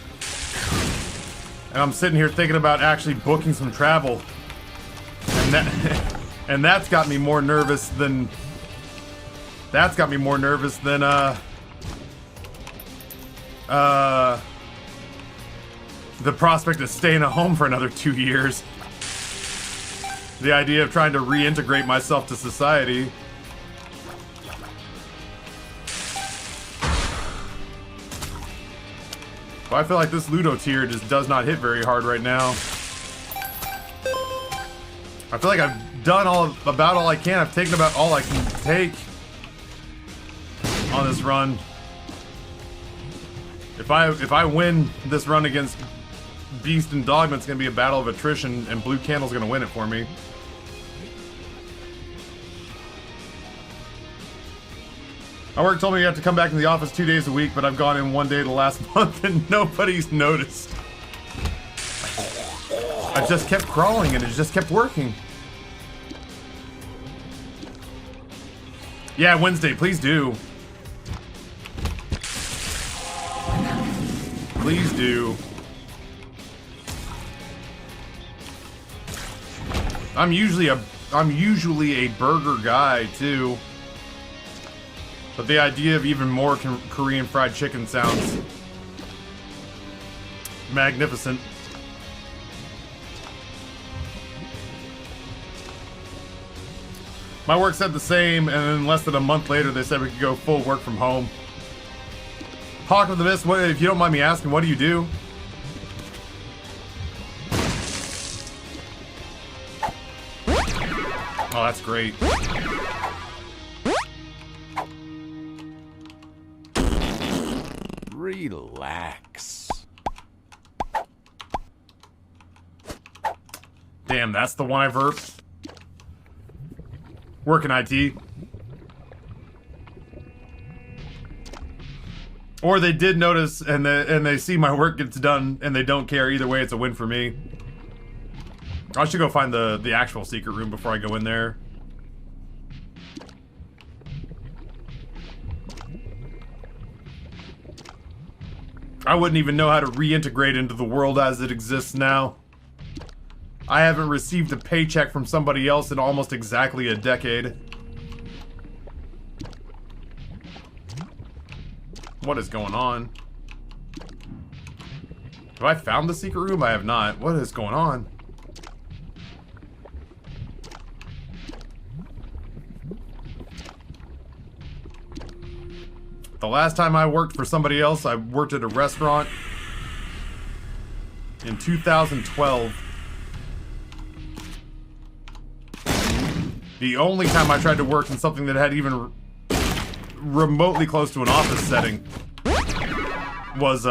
And I'm sitting here thinking about actually booking some travel. And that and that's got me more nervous than the prospect of staying at home for another 2 years. The idea of trying to reintegrate myself to society. But I feel like this Ludo tier just does not hit very hard right now. I feel like I've done about all I can. I've taken about all I can take on this run. If I win this run against Beast and Dogma, it's gonna be a battle of attrition, and Blue Candle's gonna win it for me. My work told me you have to come back in the office 2 days a week, but I've gone in 1 day the last month and nobody's noticed. I just kept crawling and it just kept working. Yeah, Wednesday, please do. Please do. I'm usually a burger guy too. But the idea of even more Korean fried chicken sounds magnificent. My work said the same, and then less than a month later they said we could go full work from home. Hawk of the Mist, what, if you don't mind me asking, what do you do? Oh, that's great. Relax. Damn, that's the one I verped. Work in IT. Or they did notice and they see my work gets done and they don't care. Either way, it's a win for me. I should go find the actual secret room before I go in there. I wouldn't even know how to reintegrate into the world as it exists now. I haven't received a paycheck from somebody else in almost exactly a decade. What is going on? Have I found the secret room? I have not. What is going on? The last time I worked for somebody else, I worked at a restaurant in 2012. The only time I tried to work in something that had even remotely close to an office setting was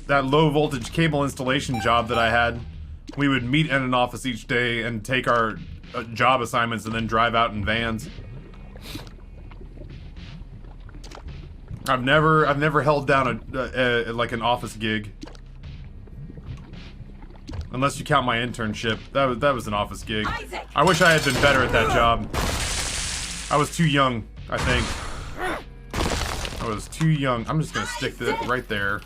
that low voltage cable installation job that I had. We would meet in an office each day and take our job assignments and then drive out in vans. I've never held down like an office gig. Unless you count my internship. That was an office gig. I wish I had been better at that job. I was too young, I think. I was too young. I'm just gonna stick that right there.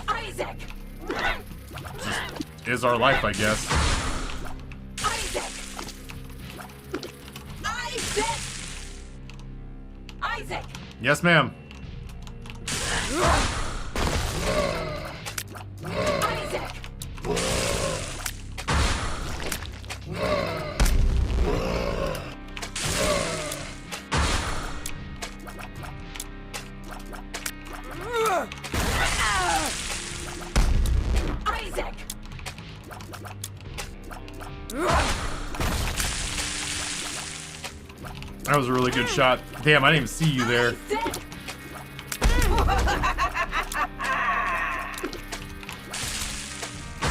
Isaac! Just is our life, I guess. Isaac! Isaac! Isaac! Yes, ma'am. Isaac! Isaac! That was a really good shot. Damn, I didn't even see you there.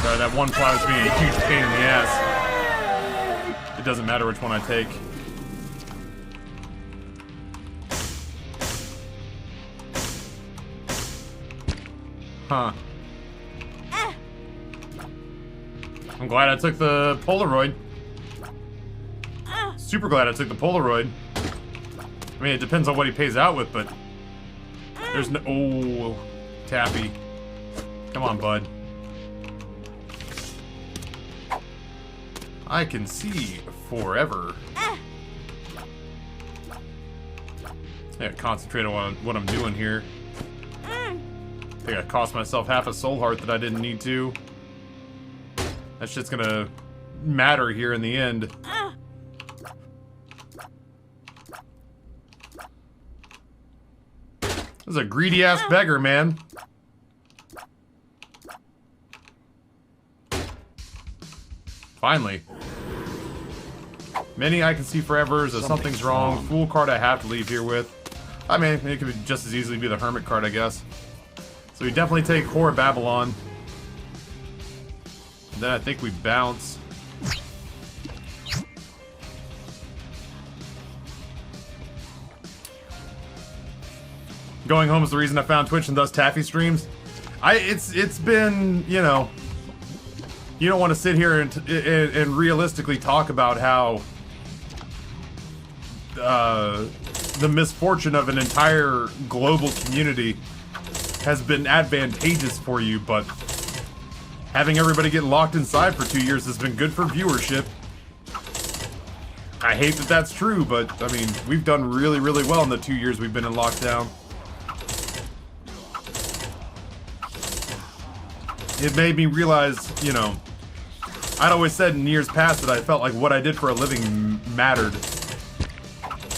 Sorry, that one plot is being a huge pain in the ass. It doesn't matter which one I take. Huh. I'm glad I took the Polaroid. Super glad I took the Polaroid. I mean, it depends on what he pays out with, but there's no... Oh, Taffy. Come on, bud. I can see forever. Yeah, concentrate on what I'm doing here. I think I cost myself half a soul heart that I didn't need to. That shit's gonna matter here in the end. This is a greedy ass beggar, man. Finally. Many I can see forever, so something's wrong. Fool card I have to leave here with. I mean, it could just as easily be the Hermit card, I guess. So we definitely take Whore of Babylon. And then I think we bounce. Going home is the reason I found Twitch and thus Taffy streams. It's been, you know, you don't want to sit here and realistically talk about how the misfortune of an entire global community has been advantageous for you, but having everybody get locked inside for 2 years has been good for viewership. I hate that that's true, but I mean, we've done really, really well in the 2 years we've been in lockdown. It made me realize, you know, I'd always said in years past that I felt like what I did for a living mattered.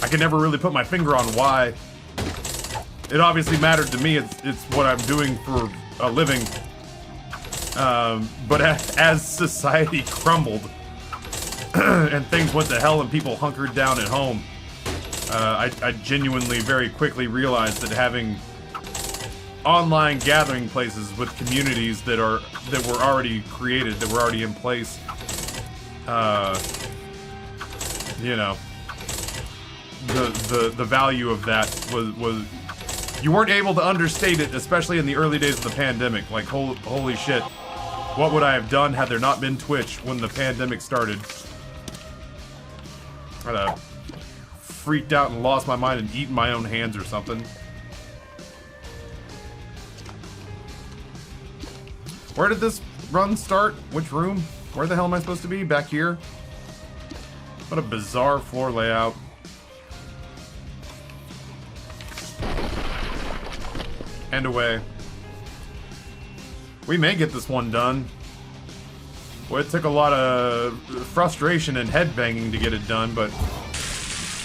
I could never really put my finger on why. It obviously mattered to me. It's what I'm doing for a living. But as society crumbled and things went to hell and people hunkered down at home, I genuinely very quickly realized that having online gathering places with communities that were already created, that were already in place, you know, the value of that was you weren't able to understate it, especially in the early days of the pandemic. Like, holy shit, what would I have done had there not been Twitch when the pandemic started? I'd have freaked out and lost my mind and eaten my own hands or something. Where did this run start? Which room? Where the hell am I supposed to be? Back here? What a bizarre floor layout. And away. We may get this one done. Well, it took a lot of frustration and headbanging to get it done, but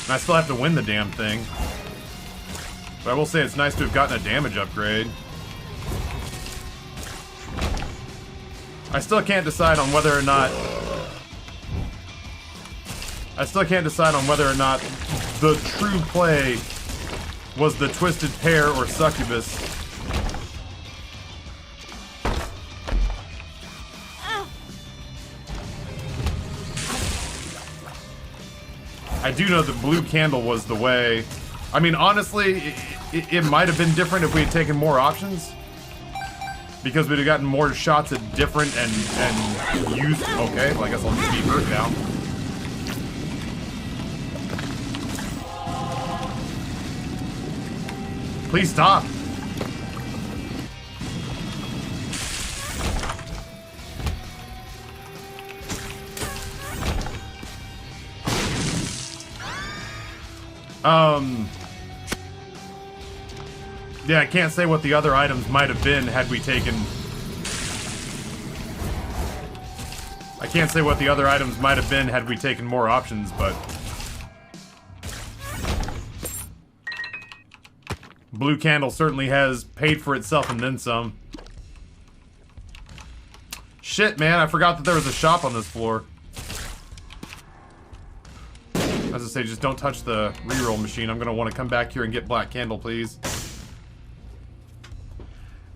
I still have to win the damn thing. But I will say it's nice to have gotten a damage upgrade. I still can't decide on whether or not the true play was the Twisted Pair or Succubus. I do know that Blue Candle was the way. I mean, honestly, it might have been different if we had taken more options. Because we'd have gotten more shots at different and used. Okay, well, I guess I'll just beat her down. Please stop. Yeah, I can't say what the other items might have been had we taken... I can't say what the other items might have been had we taken more options, but... Blue Candle certainly has paid for itself and then some. Shit, man, I forgot that there was a shop on this floor. As I say, just don't touch the reroll machine. I'm gonna want to come back here and get Black Candle, please.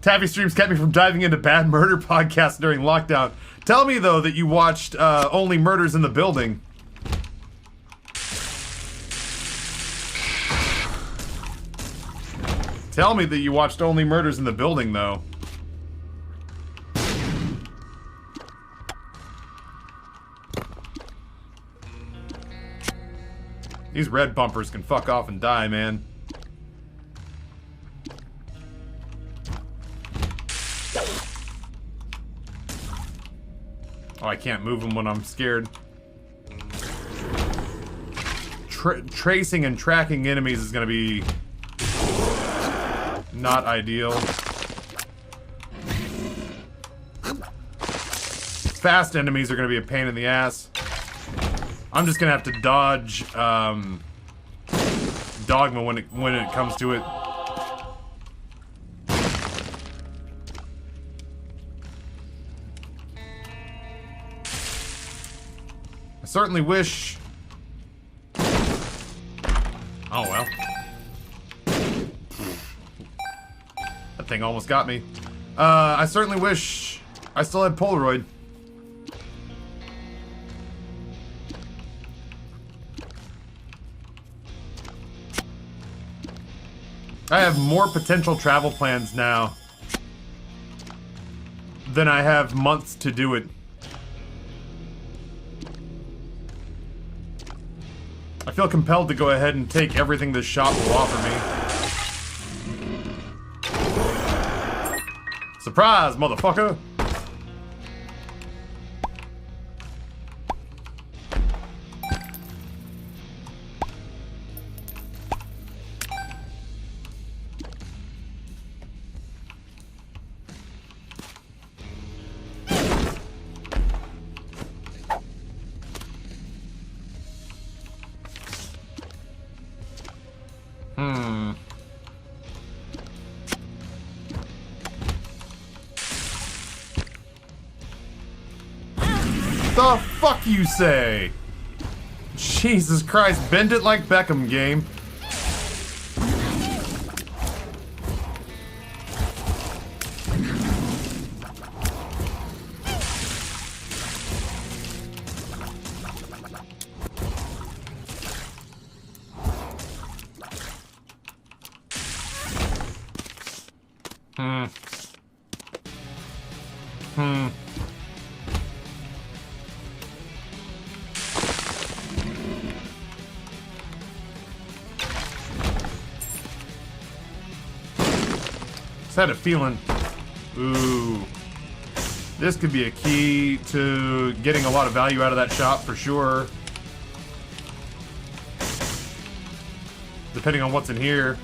Taffy streams kept me from diving into bad murder podcasts during lockdown. Tell me, though, that you watched Only Murders in the Building. Tell me that you watched Only Murders in the Building, though. These red bumpers can fuck off and die, man. Oh, I can't move them when I'm scared. Tracing and tracking enemies is gonna be not ideal. Fast enemies are gonna be a pain in the ass. I'm just gonna have to dodge Dogma when it comes to it. I certainly wish. Oh well. That thing almost got me. I certainly wish I still had Polaroid. I have more potential travel plans now than I have months to do it. I feel compelled to go ahead and take everything this shop will offer me. Surprise, motherfucker! The fuck you say? Jesus Christ, bend it like Beckham, game. Had a feeling. Ooh. This could be a key to getting a lot of value out of that shop for sure. Depending on what's in here.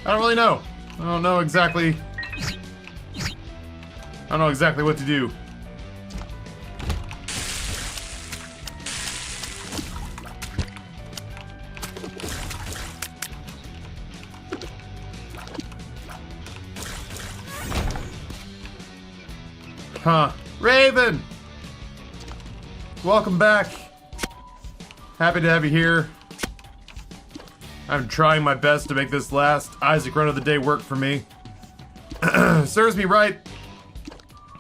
I don't really know. I don't know exactly what to do. Huh. Raven! Welcome back. Happy to have you here. I'm trying my best to make this last Isaac run of the day work for me. Serves me right.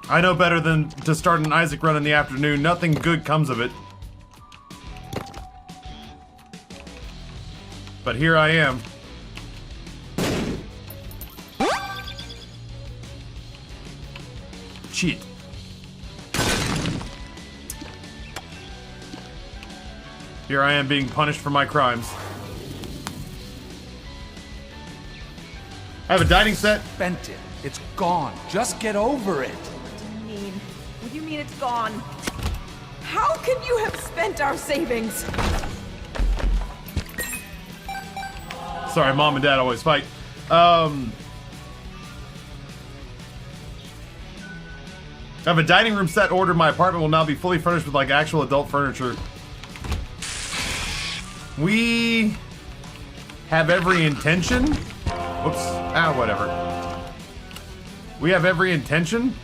I know better than to start an Isaac run in the afternoon. Nothing good comes of it. But here I am. Cheat. Here I am being punished for my crimes. I have a dining set. Spent it. It's gone. Just get over it. What do you mean? What do you mean it's gone? How can you have spent our savings? Sorry, Mom and Dad always fight. I have a dining room set ordered. My apartment will now be fully furnished with like actual adult furniture. We have every intention. Whoops. Ah, whatever. We have every intention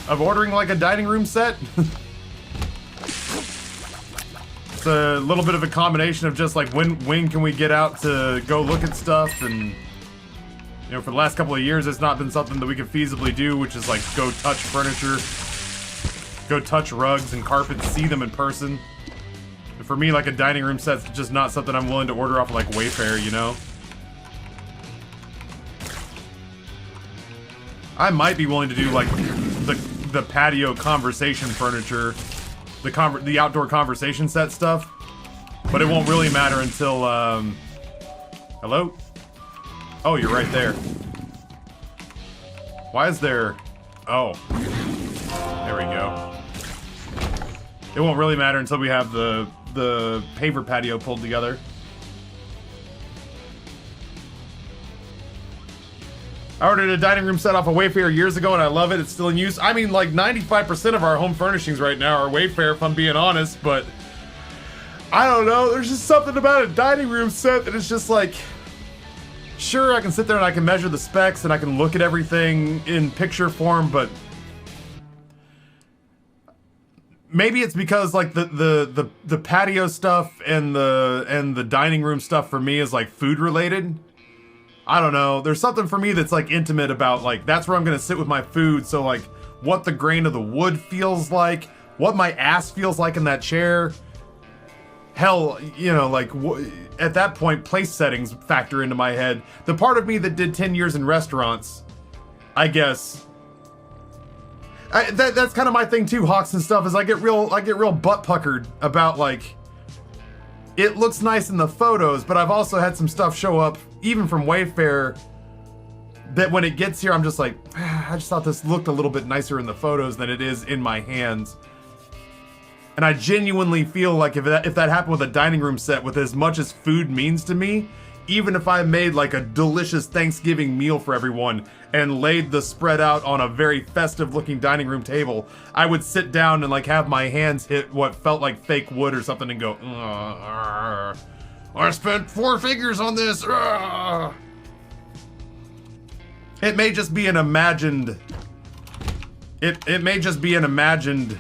of ordering like a dining room set. It's a little bit of a combination of just like when can we get out to go look at stuff, and you know, for the last couple of years it's not been something that we can feasibly do, which is like go touch furniture, go touch rugs and carpets, see them in person. And for me, like a dining room set's just not something I'm willing to order off of like Wayfair, you know? I might be willing to do like the patio conversation furniture, the outdoor conversation set stuff, but it won't really matter until hello? Oh, you're right there. Why is there... Oh. There we go. It won't really matter until we have the paver patio pulled together. I ordered a dining room set off of Wayfair years ago and I love it. It's still in use. I mean, like 95% of our home furnishings right now are Wayfair, if I'm being honest, but I don't know. There's just something about a dining room set that is just like, sure, I can sit there and I can measure the specs and I can look at everything in picture form, but maybe it's because like the patio stuff and the dining room stuff for me is like food related. I don't know. There's something for me that's like intimate about like, that's where I'm gonna sit with my food. So like what the grain of the wood feels like, what my ass feels like in that chair. Hell, you know, like at that point, place settings factor into my head. The part of me that did 10 years in restaurants, I guess. That's kind of my thing too, Hawks and stuff, is I get real butt puckered about like, it looks nice in the photos, but I've also had some stuff show up, even from Wayfair, that when it gets here, I'm just like, I just thought this looked a little bit nicer in the photos than it is in my hands. And I genuinely feel like if that happened with a dining room set, with as much as food means to me, even if I made like a delicious Thanksgiving meal for everyone and laid the spread out on a very festive looking dining room table, I would sit down and like have my hands hit what felt like fake wood or something and go, I spent 4 figures on this. It may just be an imagined, it may just be an imagined,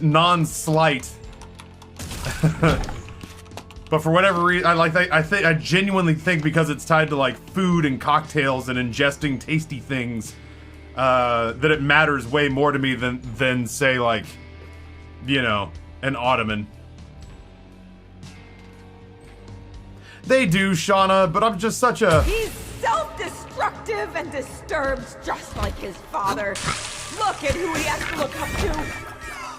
non-slight. But for whatever reason, I genuinely think because it's tied to like food and cocktails and ingesting tasty things, that it matters way more to me than say like, you know, an ottoman. They do, Shauna, but I'm just such a... He's self-destructive and disturbed, just like his father. Look at who he has to look up to.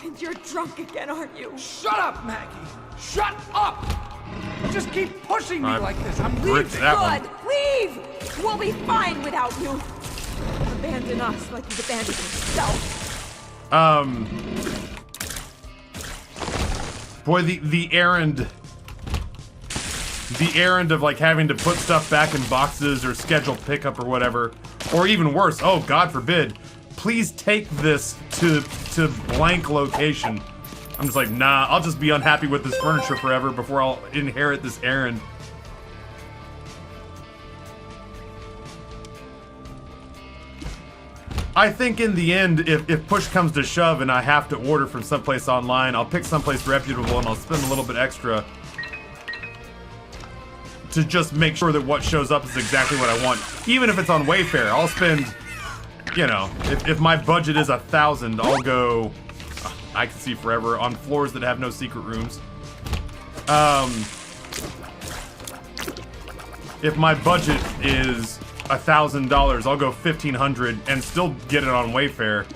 And you're drunk again, aren't you? Shut up, Maggie! Shut up! Just keep pushing me like this. I'm leaving. Good. Leave! We'll be fine without you. Abandon us like you've abandoned yourself. Boy, the errand of like having to put stuff back in boxes or schedule pickup or whatever, or even worse, oh God forbid, please take this to blank location. I'm just like, nah, I'll just be unhappy with this furniture forever before I'll inherit this errand. I think in the end, if push comes to shove and I have to order from someplace online, I'll pick someplace reputable and I'll spend a little bit extra to just make sure that what shows up is exactly what I want. Even if it's on Wayfair, I'll spend, you know, if my budget is $1,000, I'll go, I can see forever, on floors that have no secret rooms. If my budget is $1,000, I'll go $1,500 and still get it on Wayfair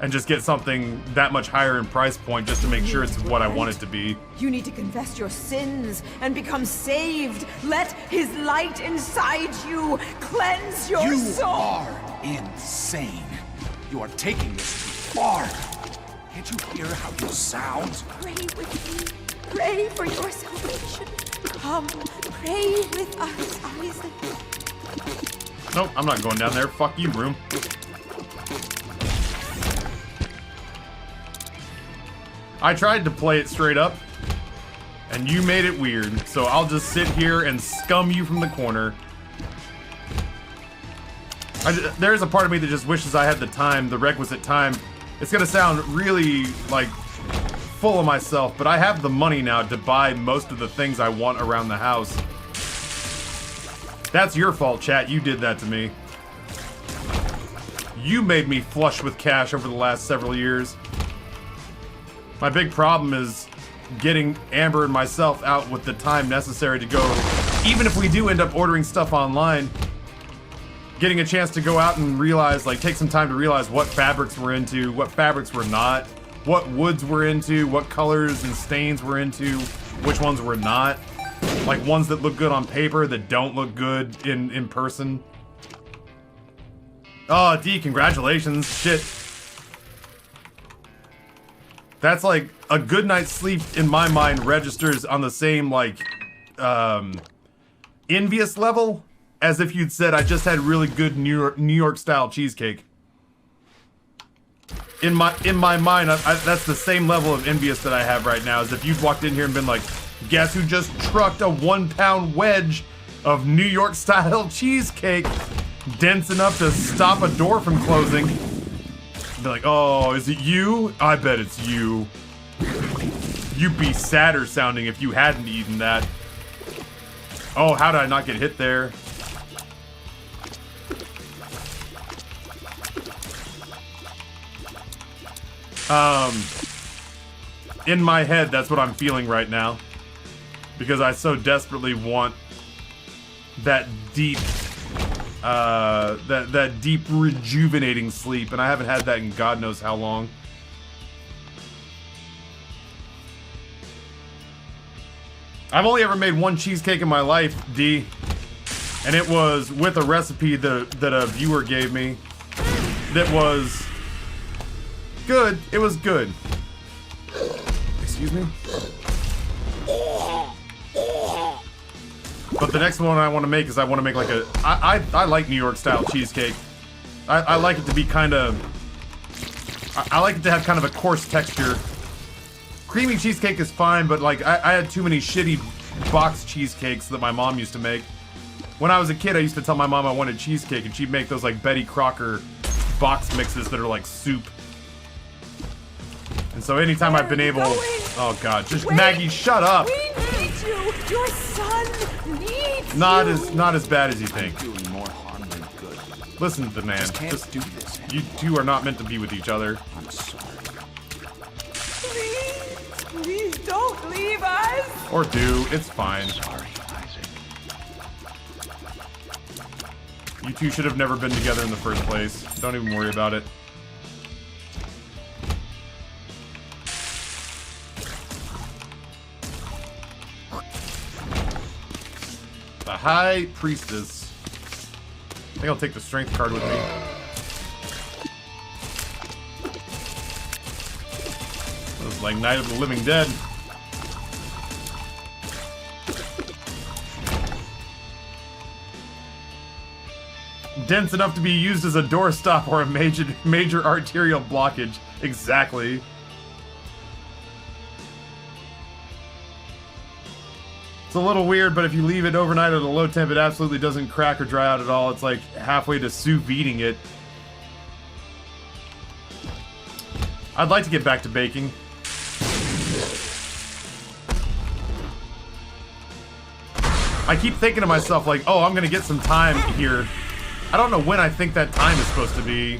and just get something that much higher in price point just to make sure it's what I want it to be. You need to confess your sins and become saved. Let his light inside you cleanse your soul. You are insane. You are taking this too far. Can't you hear how you sound? Pray with me. Pray for your salvation. Come, pray with us, Isaac. Nope, I'm not going down there. Fuck you, room. I tried to play it straight up, and you made it weird, so I'll just sit here and scum you from the corner. There's a part of me that just wishes I had the time, the requisite time. It's gonna sound really, like, full of myself, but I have the money now to buy most of the things I want around the house. That's your fault, chat. You did that to me. You made me flush with cash over the last several years. My big problem is getting Amber and myself out with the time necessary to go, even if we do end up ordering stuff online, getting a chance to go out and realize, like, take some time to realize what fabrics we're into, what fabrics we're not, what woods we're into, what colors and stains we're into, which ones we're not. Like, ones that look good on paper that don't look good in person. Oh, D, congratulations. Shit. That's like, a good night's sleep in my mind registers on the same, like, envious level as if you'd said I just had really good New York style cheesecake. In my mind, that's the same level of envious that I have right now, as if you'd walked in here and been like, guess who just trucked a 1-pound wedge of New York style cheesecake dense enough to stop a door from closing. Be like, oh, is it you? I bet it's you. You'd be sadder sounding if you hadn't eaten that. Oh, how did I not get hit there? In my head, that's what I'm feeling right now. Because I so desperately want that deep, that deep rejuvenating sleep, and I haven't had that in God knows how long. I've only ever made one cheesecake in my life, D, and it was with a recipe that a viewer gave me that was good. It was good. Excuse me? But the next one I want to make is I want to make like a... I like New York style cheesecake. I like it to be kind of... I like it to have kind of a coarse texture. Creamy cheesecake is fine, but like I had too many shitty box cheesecakes that my mom used to make. When I was a kid, I used to tell my mom I wanted cheesecake, and she'd make those like Betty Crocker box mixes that are like soup. And so anytime I've been able... Oh god, just wait, Maggie, shut up! We need you! Your son needs not you! Not as bad as you think. Doing more harm than good. Listen to the man. Just do this. You two are not meant to be with each other. I'm sorry. Please don't leave us! Or do. It's fine. Sorry, Isaac. You two should have never been together in the first place. Don't even worry about it. The High Priestess. I think I'll take the strength card with me. That was like Night of the Living Dead. Dense enough to be used as a doorstop or a major arterial blockage. Exactly. It's a little weird, but if you leave it overnight at a low temp, it absolutely doesn't crack or dry out at all. It's like halfway to sous videing it. I'd like to get back to baking. I keep thinking to myself like, oh, I'm gonna get some time here. I don't know when I think that time is supposed to be.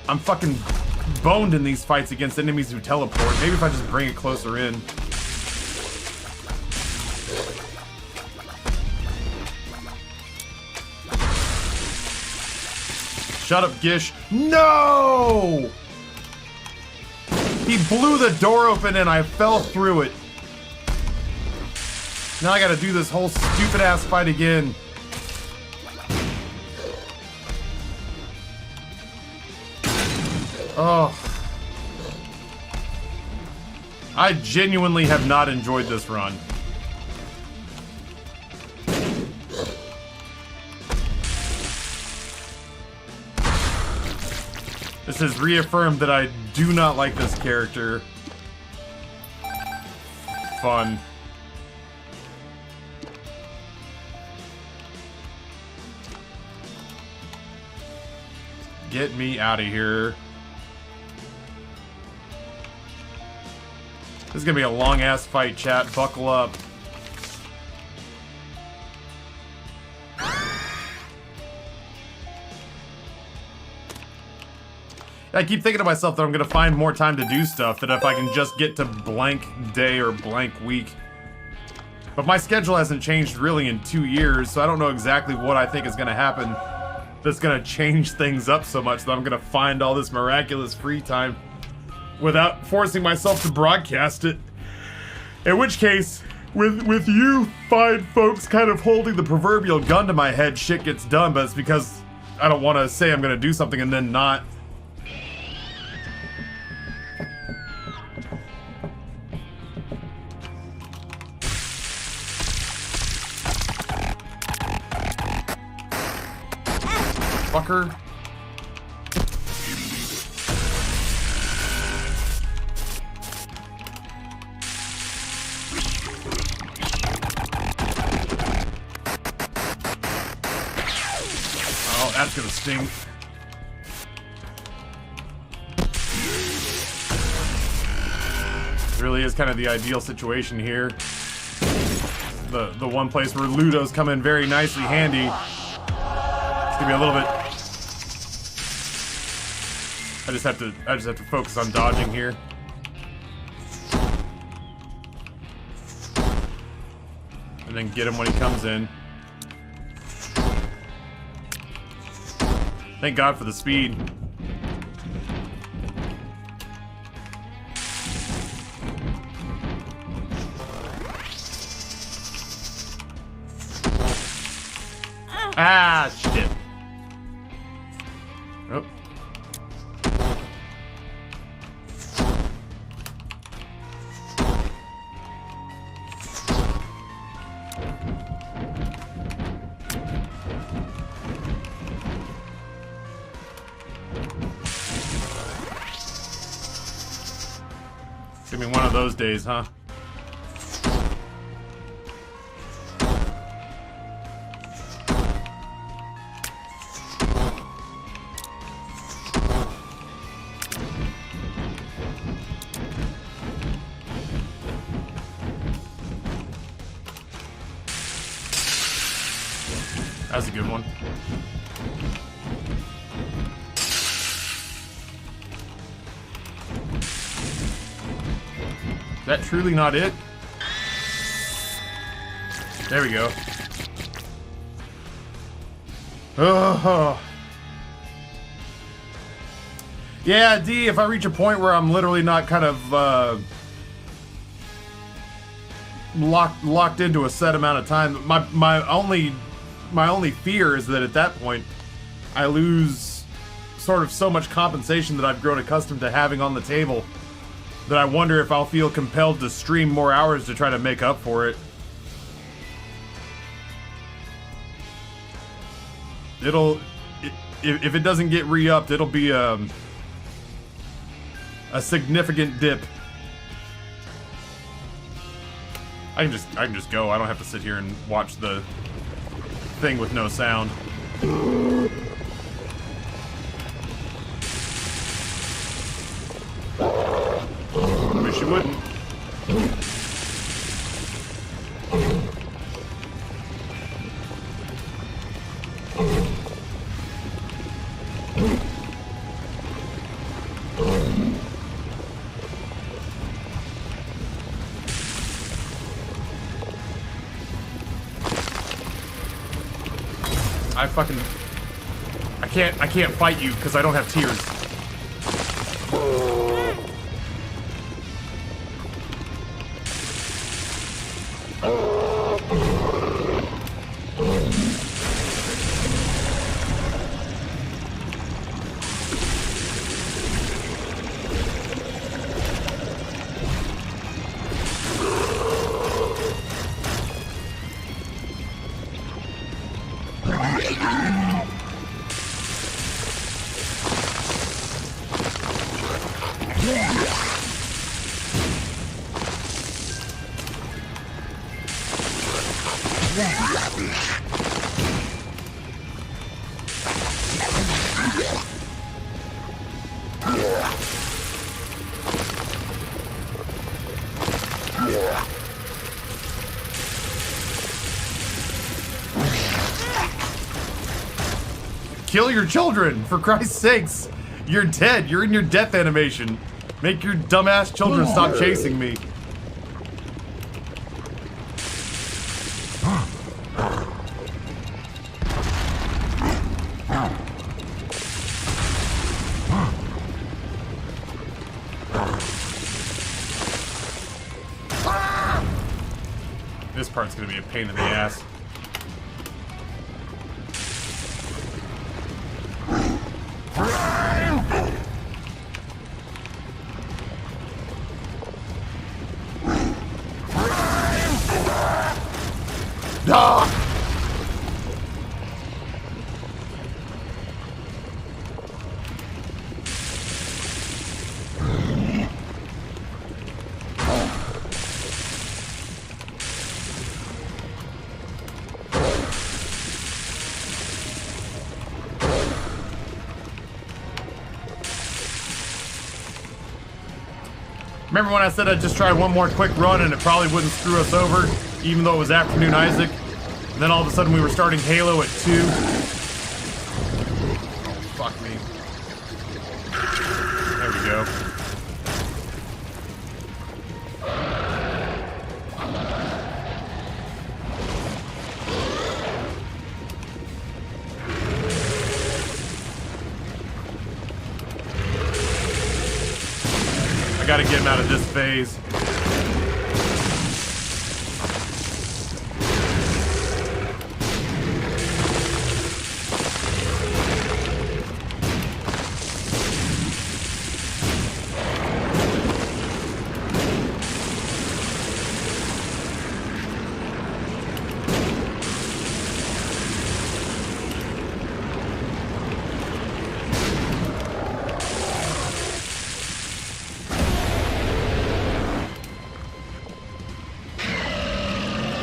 I'm fucking boned in these fights against enemies who teleport. Maybe if I just bring it closer in. Shut up, Gish. No! He blew the door open and I fell through it. Now I gotta do this whole stupid ass fight again. Oh. I genuinely have not enjoyed this run. This has reaffirmed that I do not like this character. Fun. Get me out of here. This is gonna be a long-ass fight, chat. Buckle up. I keep thinking to myself that I'm gonna find more time to do stuff, that if I can just get to blank day or blank week. But my schedule hasn't changed really in 2 years, so I don't know exactly what I think is gonna happen that's gonna change things up so much that I'm gonna find all this miraculous free time without forcing myself to broadcast it. In which case, with you fine folks kind of holding the proverbial gun to my head, shit gets done, but it's because I don't want to say I'm gonna do something and then not. Fucker. Oh, that's gonna sting. It really is kind of the ideal situation here. The one place where Ludo's come in very nicely handy. It's gonna be a little bit. I just have to focus on dodging here. And then get him when he comes in. Thank God for the speed. Ah, shit. Oh. Give me one of those days, huh? That's a good one. Is that truly not it? There we go. Oh. Yeah, D, if I reach a point where I'm literally not kind of locked into a set amount of time, my only fear is that at that point I lose sort of so much compensation that I've grown accustomed to having on the table that I wonder if I'll feel compelled to stream more hours to try to make up for it. If it doesn't get re-upped, it'll be a significant dip. I can just go. I don't have to sit here and watch the thing with no sound. Wish you wouldn't. I can't fight you because I don't have tears. Kill your children, for Christ's sakes. You're dead. You're in your death animation. Make your dumbass children stop chasing me. This part's gonna be a pain in the ass. Ah! Remember when I said I'd just try one more quick run and it probably wouldn't screw us over, even though it was Afternoon Isaac? And then all of a sudden we were starting Halo at 2. Oh, fuck me. There we go. I gotta get him out of this phase.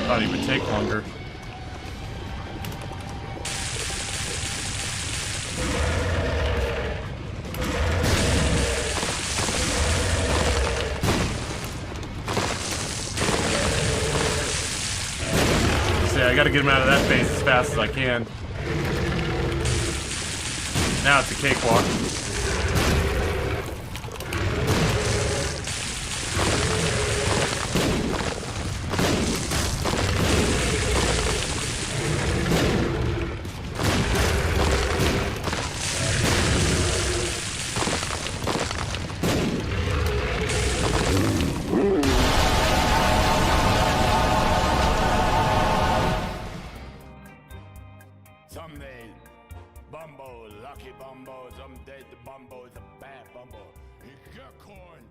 Thought he would take longer. See, I gotta get him out of that phase as fast as I can. Now it's a cakewalk. Someday, Bumbo, lucky Bumbo, someday the Bumbo's a bad Bumbo. He get corn.